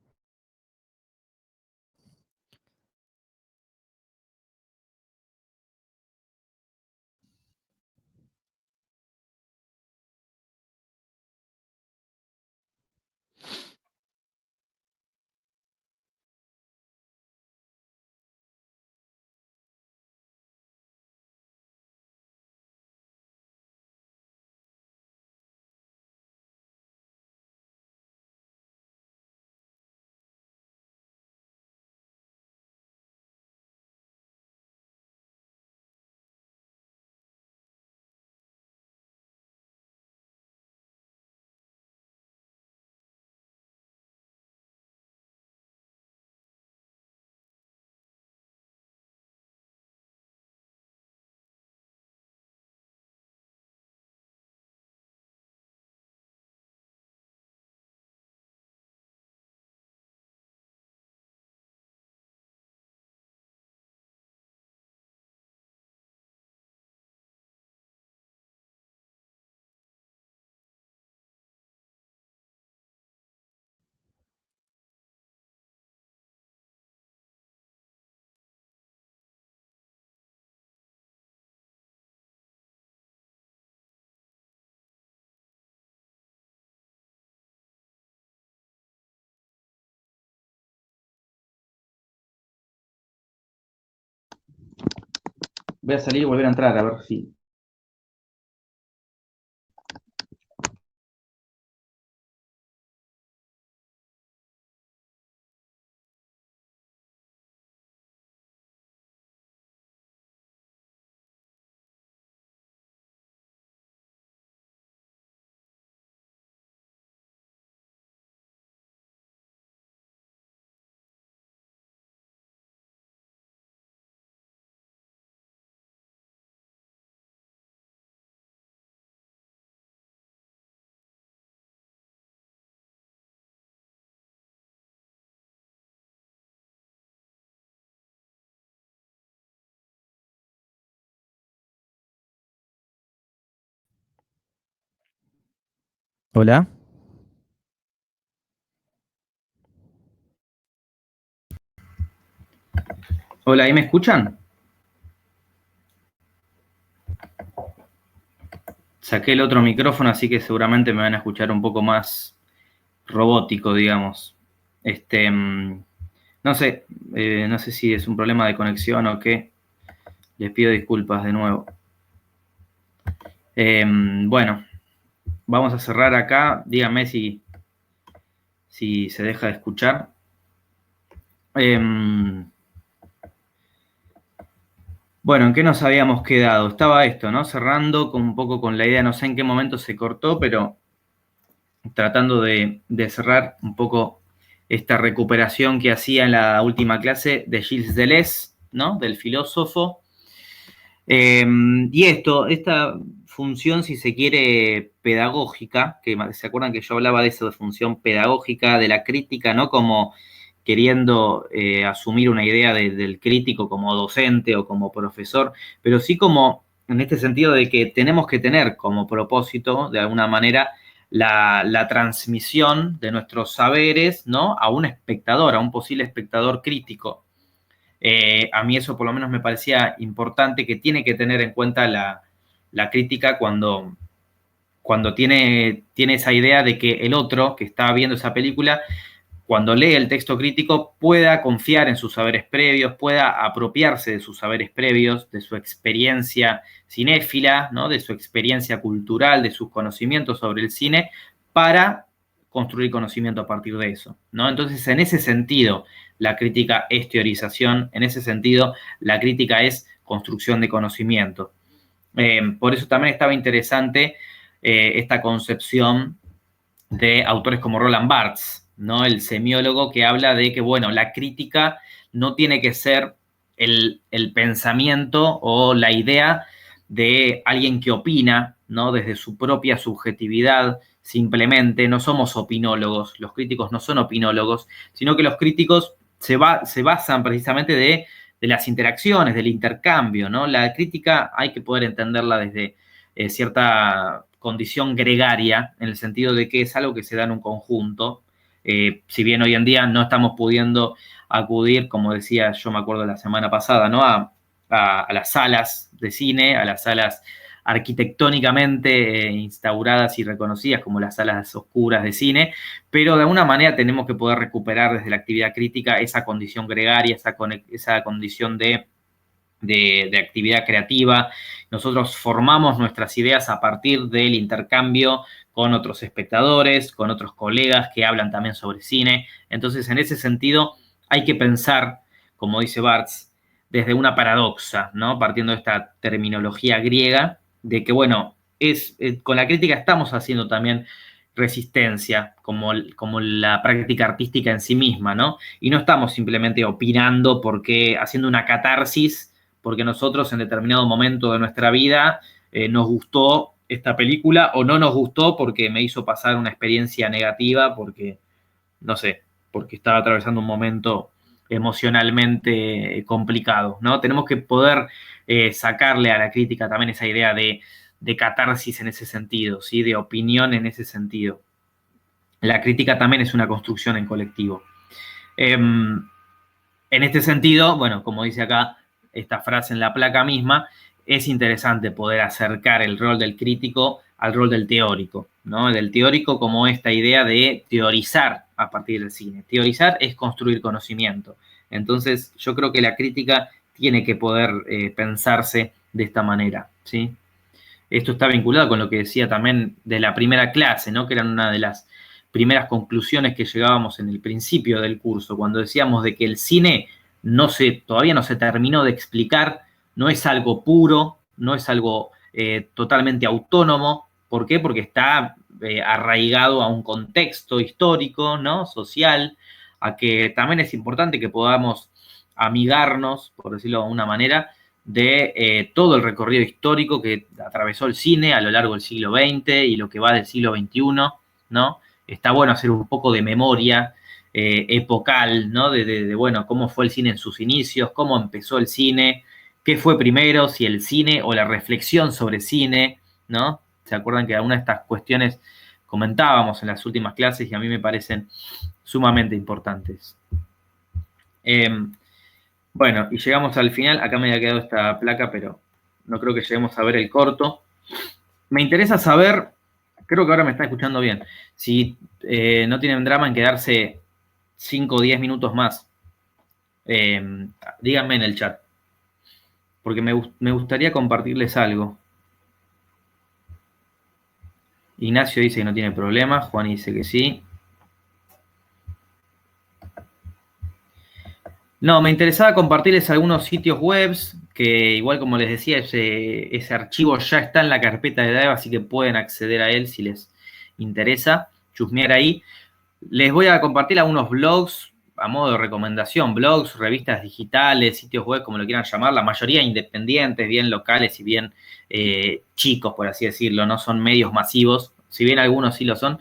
Voy a salir y volver a entrar a ver si. Hola. Hola, ¿ahí me escuchan? Saqué el otro micrófono, así que seguramente me van a escuchar un poco más robótico, digamos. No sé, no sé si es un problema de conexión o qué. Les pido disculpas de nuevo. Bueno, vamos a cerrar acá. Díganme si se deja de escuchar. Bueno, ¿en qué nos habíamos quedado? Estaba esto, ¿no? Cerrando un poco con la idea, no sé en qué momento se cortó, pero tratando de cerrar un poco esta recuperación que hacía en la última clase de Gilles Deleuze, ¿no? Del filósofo. Y esta función, si se quiere, pedagógica, que se acuerdan que yo hablaba de eso, de función pedagógica, de la crítica, ¿no? Como queriendo asumir una idea del crítico como docente o como profesor, pero sí como en este sentido de que tenemos que tener como propósito, de alguna manera, la transmisión de nuestros saberes, ¿no? A un espectador, a un posible espectador crítico. A mí eso por lo menos me parecía importante, que tiene que tener en cuenta la crítica cuando tiene esa idea de que el otro que está viendo esa película, cuando lee el texto crítico, pueda confiar en sus saberes previos, pueda apropiarse de sus saberes previos, de su experiencia cinéfila, ¿no? De su experiencia cultural, de sus conocimientos sobre el cine, para construir conocimiento a partir de eso, ¿no? Entonces, en ese sentido, la crítica es teorización, en ese sentido, la crítica es construcción de conocimiento. Por eso también estaba interesante esta concepción de autores como Roland Barthes, ¿no? El semiólogo, que habla de que, bueno, la crítica no tiene que ser el pensamiento o la idea de alguien que opina, ¿no? Desde su propia subjetividad, simplemente. No somos opinólogos, los críticos no son opinólogos, sino que los críticos se basan precisamente de las interacciones, del intercambio, ¿no? La crítica hay que poder entenderla desde cierta condición gregaria, en el sentido de que es algo que se da en un conjunto. Si bien hoy en día no estamos pudiendo acudir, como decía yo me acuerdo la semana pasada, ¿no? A las salas de cine, a las salas arquitectónicamente instauradas y reconocidas como las salas oscuras de cine, pero de alguna manera tenemos que poder recuperar desde la actividad crítica esa condición gregaria, esa condición de actividad creativa. Nosotros formamos nuestras ideas a partir del intercambio con otros espectadores, con otros colegas que hablan también sobre cine. Entonces, en ese sentido, hay que pensar, como dice Barthes, desde una paradoxa, ¿no? Partiendo de esta terminología griega, de que, bueno, con la crítica estamos haciendo también resistencia, como la práctica artística en sí misma, ¿no? Y no estamos simplemente opinando porque haciendo una catarsis porque nosotros en determinado momento de nuestra vida nos gustó esta película o no nos gustó porque me hizo pasar una experiencia negativa, porque, no sé, porque estaba atravesando un momento emocionalmente complicado, ¿no? Tenemos que poder sacarle a la crítica también esa idea de catarsis en ese sentido, ¿sí? De opinión en ese sentido. La crítica también es una construcción en colectivo. En este sentido, bueno, como dice acá esta frase en la placa misma, es interesante poder acercar el rol del crítico al rol del teórico, ¿no? Del teórico como esta idea de teorizar a partir del cine. Teorizar es construir conocimiento. Entonces, yo creo que la crítica tiene que poder pensarse de esta manera, ¿sí? Esto está vinculado con lo que decía también de la primera clase, ¿no? Que era una de las primeras conclusiones que llegábamos en el principio del curso, cuando decíamos de que el cine todavía no se terminó de explicar, no es algo puro, no es algo totalmente autónomo. ¿Por qué? Porque está arraigado a un contexto histórico, ¿no? Social, a que también es importante que podamos amigarnos, por decirlo de alguna manera, de todo el recorrido histórico que atravesó el cine a lo largo del siglo XX y lo que va del siglo XXI, ¿no? Está bueno hacer un poco de memoria epocal, ¿no? Bueno, cómo fue el cine en sus inicios, cómo empezó el cine, qué fue primero, si el cine o la reflexión sobre cine, ¿no? ¿Se acuerdan que algunas de estas cuestiones comentábamos en las últimas clases y a mí me parecen sumamente importantes? Bueno, y llegamos al final. Acá me había quedado esta placa, pero no creo que lleguemos a ver el corto. Me interesa saber, creo que ahora me está escuchando bien, si no tienen drama en quedarse 5 o 10 minutos más. Díganme en el chat, porque me gustaría compartirles algo. Ignacio dice que no tiene problema, Juan dice que sí. No, me interesaba compartirles algunos sitios web que, igual como les decía, ese archivo ya está en la carpeta de Drive, así que pueden acceder a él si les interesa, chusmear ahí. Les voy a compartir algunos blogs a modo de recomendación, blogs, revistas digitales, sitios web, como lo quieran llamar, la mayoría independientes, bien locales y bien chicos, por así decirlo, no son medios masivos, si bien algunos sí lo son,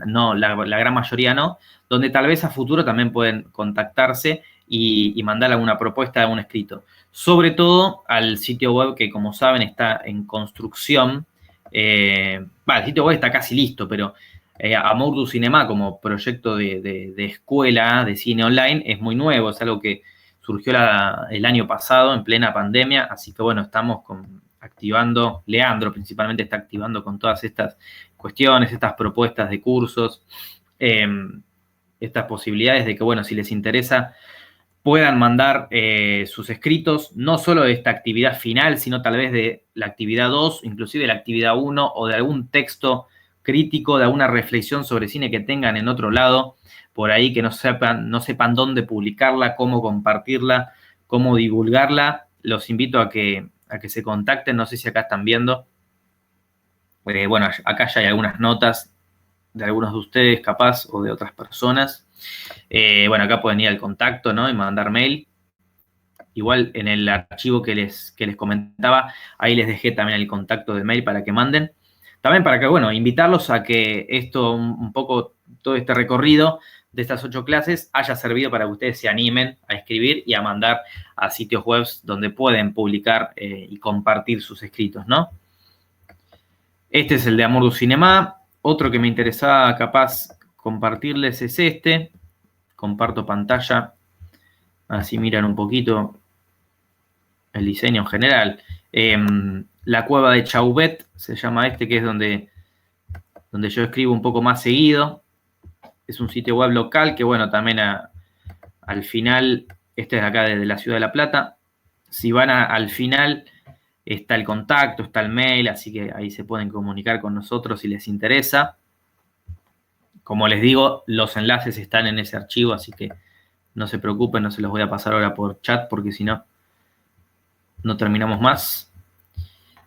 no, la gran mayoría no, donde tal vez a futuro también pueden contactarse y mandar alguna propuesta de un escrito. Sobre todo al sitio web que, como saben, está en construcción. El sitio web está casi listo, pero Amour du Cinema como proyecto de escuela de cine online es muy nuevo, es algo que surgió el año pasado en plena pandemia, así que bueno, estamos activando, Leandro principalmente está activando con todas estas cuestiones, estas propuestas de cursos, estas posibilidades de que, bueno, si les interesa, puedan mandar sus escritos, no solo de esta actividad final, sino tal vez de la actividad 2, inclusive de la actividad 1, o de algún texto crítico, de alguna reflexión sobre cine que tengan en otro lado, por ahí que no sepan dónde publicarla, cómo compartirla, cómo divulgarla. Los invito a que se contacten, no sé si acá están viendo. Bueno, acá ya hay algunas notas de algunos de ustedes, capaz, o de otras personas. Bueno, acá pueden ir al contacto, ¿no? Y mandar mail. Igual en el archivo que les comentaba, ahí les dejé también el contacto de mail para que manden. También para que, bueno, invitarlos a que esto, un poco, todo este recorrido de estas 8 clases haya servido para que ustedes se animen a escribir y a mandar a sitios web donde pueden publicar y compartir sus escritos, ¿no? Este es el de Amour du Cinema. Otro que me interesaba capaz compartirles es este. Comparto pantalla, así miran un poquito el diseño en general. La cueva de Chauvet se llama este, que es donde yo escribo un poco más seguido. Es un sitio web local que, bueno, también al final, este es acá desde la ciudad de La Plata. Si van al final, está el contacto, está el mail, así que ahí se pueden comunicar con nosotros si les interesa. Como les digo, los enlaces están en ese archivo, así que no se preocupen, no se los voy a pasar ahora por chat, porque si no, no terminamos más.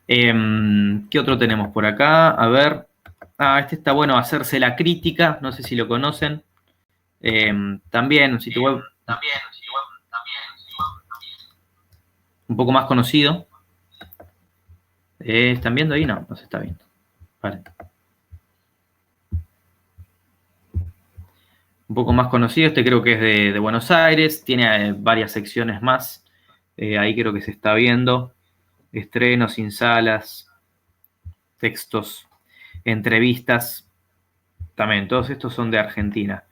¿Qué otro tenemos por acá? A ver. Este está bueno, hacerse la crítica, no sé si lo conocen. También un sitio web un poco más conocido. ¿Están viendo ahí? No, no se está viendo. Vale. Un poco más conocido, este creo que es de Buenos Aires, tiene varias secciones más. Ahí creo que se está viendo. Estrenos, sin salas, textos, entrevistas. También, todos estos son de Argentina.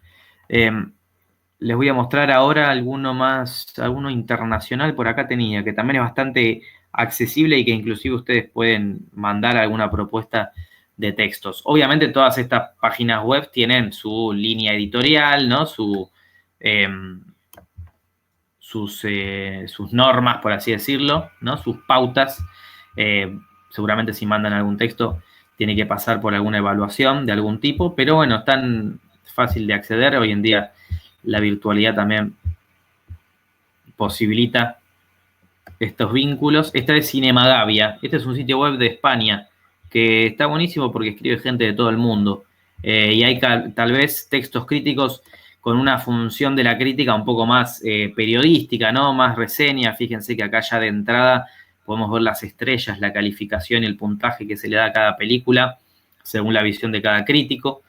Les voy a mostrar ahora alguno internacional por acá tenía, que también es bastante accesible y que inclusive ustedes pueden mandar alguna propuesta de textos. Obviamente todas estas páginas web tienen su línea editorial, ¿no? Sus normas, por así decirlo, ¿no? Sus pautas. Seguramente si mandan algún texto tiene que pasar por alguna evaluación de algún tipo, pero bueno, es tan fácil de acceder. Hoy en día la virtualidad también posibilita estos vínculos. Esta es Cinemagavia. Este es un sitio web de España que está buenísimo porque escribe gente de todo el mundo. Y hay tal vez textos críticos con una función de la crítica un poco más periodística, ¿no? Más reseña. Fíjense que acá ya de entrada podemos ver las estrellas, la calificación y el puntaje que se le da a cada película según la visión de cada crítico.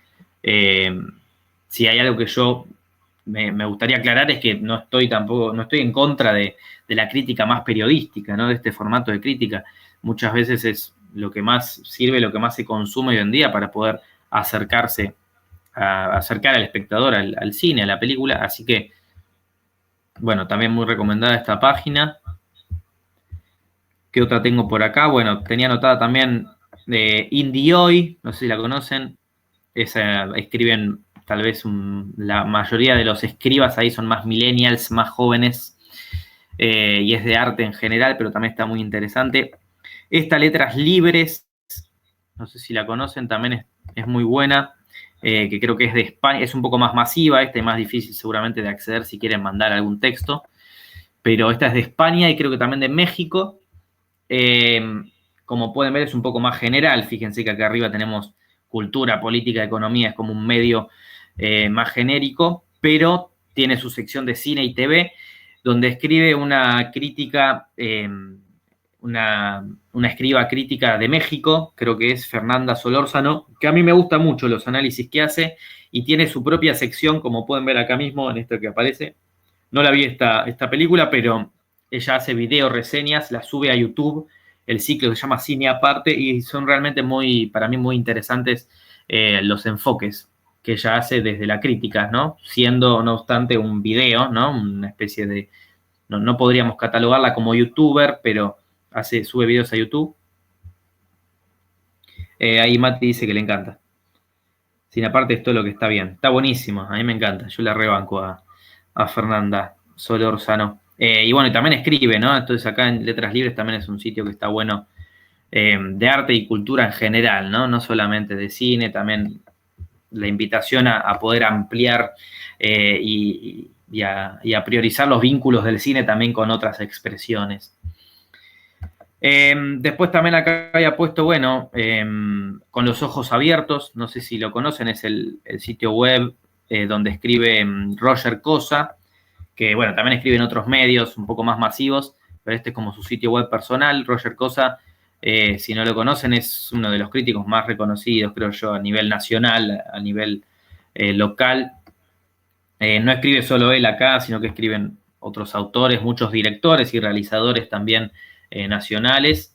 Si hay algo que yo me gustaría aclarar es que no estoy en contra de la crítica más periodística, ¿no? De este formato de crítica. Muchas veces es lo que más sirve, lo que más se consume hoy en día para poder acercar al espectador al cine, a la película. Así que bueno, también muy recomendada esta página. ¿Qué otra tengo por acá? Bueno, tenía anotada también de Indie Hoy, no sé si la conocen. Escriben, tal vez la mayoría de los escribas ahí son más millennials, más jóvenes, y es de arte en general, pero también está muy interesante. Esta Letras Libres, no sé si la conocen, también es muy buena, que creo que es de España, es un poco más masiva, esta es más difícil seguramente de acceder si quieren mandar algún texto, pero esta es de España y creo que también de México. Como pueden ver, es un poco más general. Fíjense que acá arriba tenemos cultura, política, economía, es como un medio más genérico, pero tiene su sección de cine y TV, donde escribe una crítica, una escriba crítica de México, creo que es Fernanda Solórzano, que a mí me gusta mucho los análisis que hace y tiene su propia sección, como pueden ver acá mismo en esto que aparece. No la vi esta película, pero ella hace video reseñas, la sube a YouTube, el ciclo se llama Cine Aparte, y son realmente para mí muy interesantes los enfoques que ella hace desde la crítica, ¿no? Siendo, no obstante, un video, ¿no? Una especie de, no podríamos catalogarla como youtuber, pero sube videos a YouTube. Ahí Mati dice que le encanta. Cine Aparte es todo lo que está bien. Está buenísimo, a mí me encanta. Yo la rebanco a Fernanda Solórzano. Y bueno, y también escribe, ¿no? Entonces acá en Letras Libres también es un sitio que está bueno, de arte y cultura en general, ¿no? No solamente de cine, también la invitación a poder ampliar y a priorizar los vínculos del cine también con otras expresiones. Después también acá había puesto, bueno, Con los ojos abiertos, no sé si lo conocen, es el sitio web donde escribe Roger Cosa, que bueno, también escribe en otros medios un poco más masivos, pero este es como su sitio web personal. Roger Cosa, si no lo conocen, es uno de los críticos más reconocidos, creo yo, a nivel nacional, a nivel local. No escribe solo él acá, sino que escriben otros autores, muchos directores y realizadores también nacionales.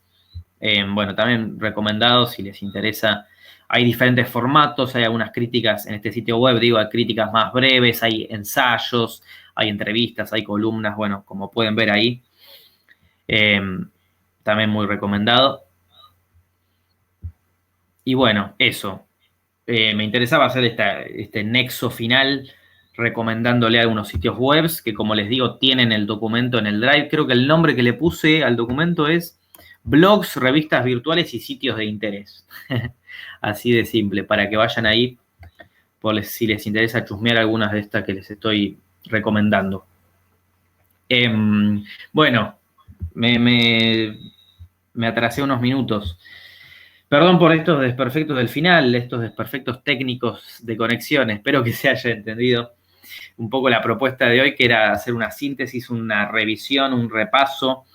Bueno, también recomendados si les interesa. Hay diferentes formatos, hay algunas críticas en este sitio web, digo, hay críticas más breves, hay ensayos, hay entrevistas, hay columnas, bueno, como pueden ver ahí. También muy recomendado. Y bueno, eso. Me interesaba hacer este nexo final recomendándole algunos sitios web que, como les digo, tienen el documento en el Drive. Creo que el nombre que le puse al documento es Blogs, Revistas Virtuales y Sitios de Interés. Así de simple, para que vayan ahí si les interesa chusmear algunas de estas que les estoy recomendando. Bueno, me atrasé unos minutos. Perdón por estos desperfectos del final, estos desperfectos técnicos de conexión. Espero que se haya entendido un poco la propuesta de hoy, que era hacer una síntesis, una revisión, un repaso,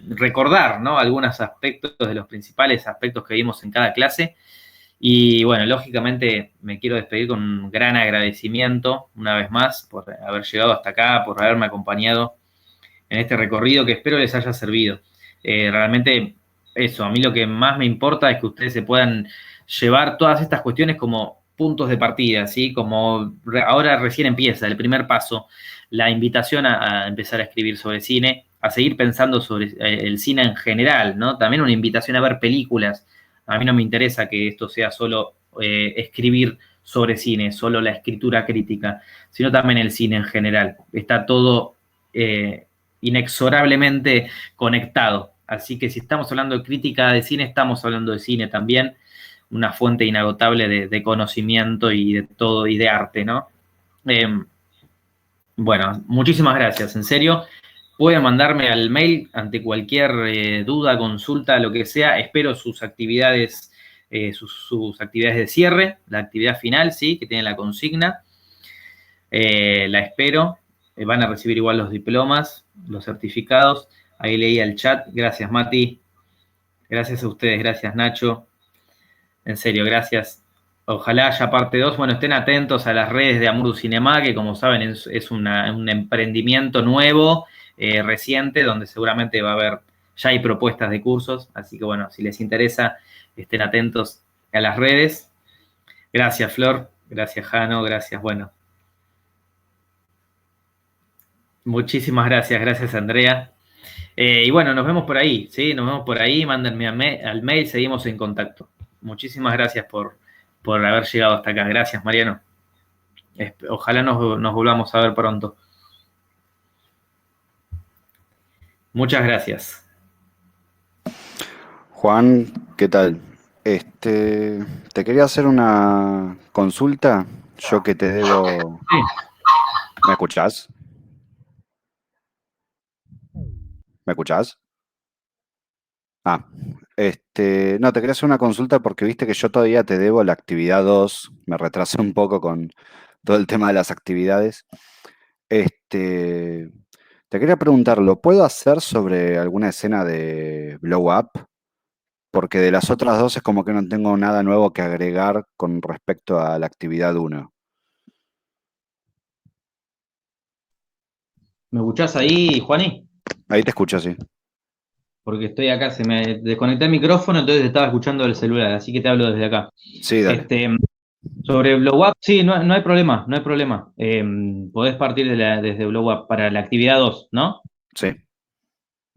recordar, ¿no? Algunos aspectos de los principales aspectos que vimos en cada clase. Y bueno, lógicamente me quiero despedir con un gran agradecimiento una vez más por haber llegado hasta acá, por haberme acompañado en este recorrido que espero les haya servido. Realmente eso, a mí lo que más me importa es que ustedes se puedan llevar todas estas cuestiones como puntos de partida, ¿sí? Como ahora recién empieza el primer paso, la invitación a empezar a escribir sobre cine, a seguir pensando sobre el cine en general, ¿no? También una invitación a ver películas. A mí no me interesa que esto sea solo escribir sobre cine, solo la escritura crítica, sino también el cine en general. Está todo inexorablemente conectado. Así que si estamos hablando de crítica de cine, estamos hablando de cine también, una fuente inagotable de conocimiento y de todo, y de arte, ¿no? Bueno, muchísimas gracias, en serio. Pueden mandarme al mail ante cualquier duda, consulta, lo que sea. Espero sus actividades, sus actividades de cierre, la actividad final, sí, que tiene la consigna. La espero. Van a recibir igual los diplomas, los certificados. Ahí leí el chat. Gracias, Mati. Gracias a ustedes. Gracias, Nacho. En serio, gracias. Ojalá haya parte 2. Bueno, estén atentos a las redes de Amuru Cinema, que como saben es un emprendimiento nuevo, reciente, donde seguramente va a haber, ya hay propuestas de cursos. Así que bueno, si les interesa, estén atentos a las redes. Gracias, Flor. Gracias, Jano. Gracias, bueno. Muchísimas gracias Andrea. Y bueno, nos vemos por ahí, ¿sí? Nos vemos por ahí, mándenme al mail, seguimos en contacto. Muchísimas gracias por haber llegado hasta acá. Gracias, Mariano. Ojalá nos volvamos a ver pronto. Muchas gracias. Juan, ¿qué tal? Te quería hacer una consulta, yo que te debo... Sí. ¿Me escuchás? ¿Me escuchás? Ah, no, te quería hacer una consulta porque viste que yo todavía te debo la actividad 2. Me retrasé un poco con todo el tema de las actividades. Te quería preguntar, ¿lo puedo hacer sobre alguna escena de Blow Up? Porque de las otras dos es como que no tengo nada nuevo que agregar con respecto a la actividad 1. ¿Me escuchás ahí, Juani? Ahí te escucho, sí. Porque estoy acá, se me desconecté el micrófono, entonces estaba escuchando el celular, así que te hablo desde acá. Sí, dale. Sobre Blow Up, sí, no hay problema, no hay problema. Podés partir desde Blow Up para la actividad 2, ¿no? Sí,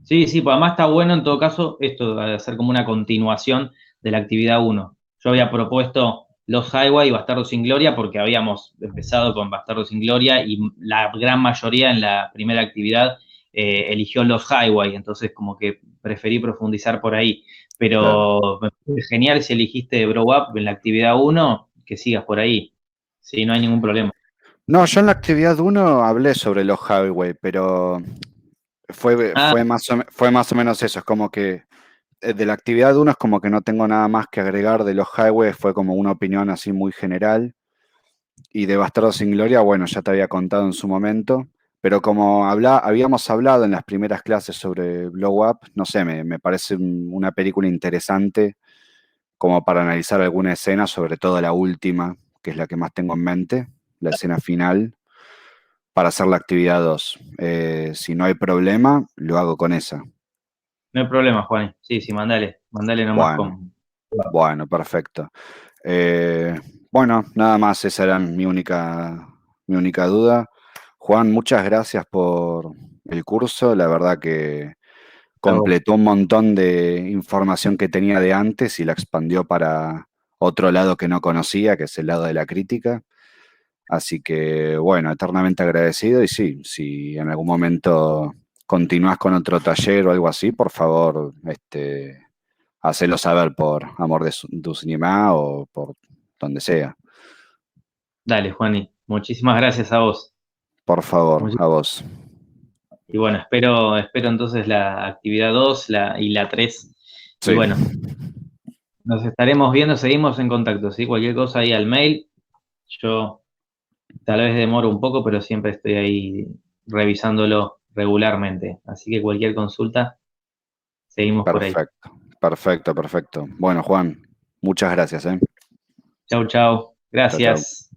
Sí, pues además está bueno en todo caso esto de hacer como una continuación de la actividad 1. Yo había propuesto Los Highway y Bastardo sin Gloria porque habíamos empezado con Bastardo sin Gloria y la gran mayoría en la primera actividad eligió Los Highway, entonces como que preferí profundizar por ahí. claro. Pero me parece genial si eligiste Grow Up en la actividad 1, que sigas por ahí. Sí, no hay ningún problema. No, yo en la actividad 1 hablé sobre los highway, pero Ah, fue más o menos eso. Es como que de la actividad 1 es como que no tengo nada más que agregar. De los highways fue como una opinión así muy general. Y de Bastardo sin Gloria, bueno, ya te había contado en su momento. Pero como habíamos hablado en las primeras clases sobre Blow Up, no sé, me parece una película interesante como para analizar alguna escena, sobre todo la última, que es la que más tengo en mente, la escena final, para hacer la actividad 2. Si no hay problema, lo hago con esa. no hay problema, Juan. Sí, mandale nomás Bueno, con... bueno, perfecto. Eh, bueno, nada más, esa era mi única duda. Juan, muchas gracias por el curso. La verdad que completó un montón de información que tenía de antes y la expandió para otro lado que no conocía, que es el lado de la crítica. Así que, bueno, eternamente agradecido y sí, si en algún momento continúas con otro taller o algo así, por favor, hacelo saber por Amor de tu Cinema o por donde sea. Dale, Juani. Muchísimas gracias a vos. Por favor, Muchi- a vos. Y bueno, espero entonces la actividad 2 y la 3. Y Sí, bueno, nos estaremos viendo, seguimos en contacto, ¿sí? Cualquier cosa ahí al mail. Yo tal vez demoro un poco, pero siempre estoy ahí revisándolo regularmente. Así que cualquier consulta, seguimos por ahí. perfecto, perfecto, perfecto. Bueno, Juan, muchas gracias, ¿eh? Chau, chau. Chao, chao. Gracias.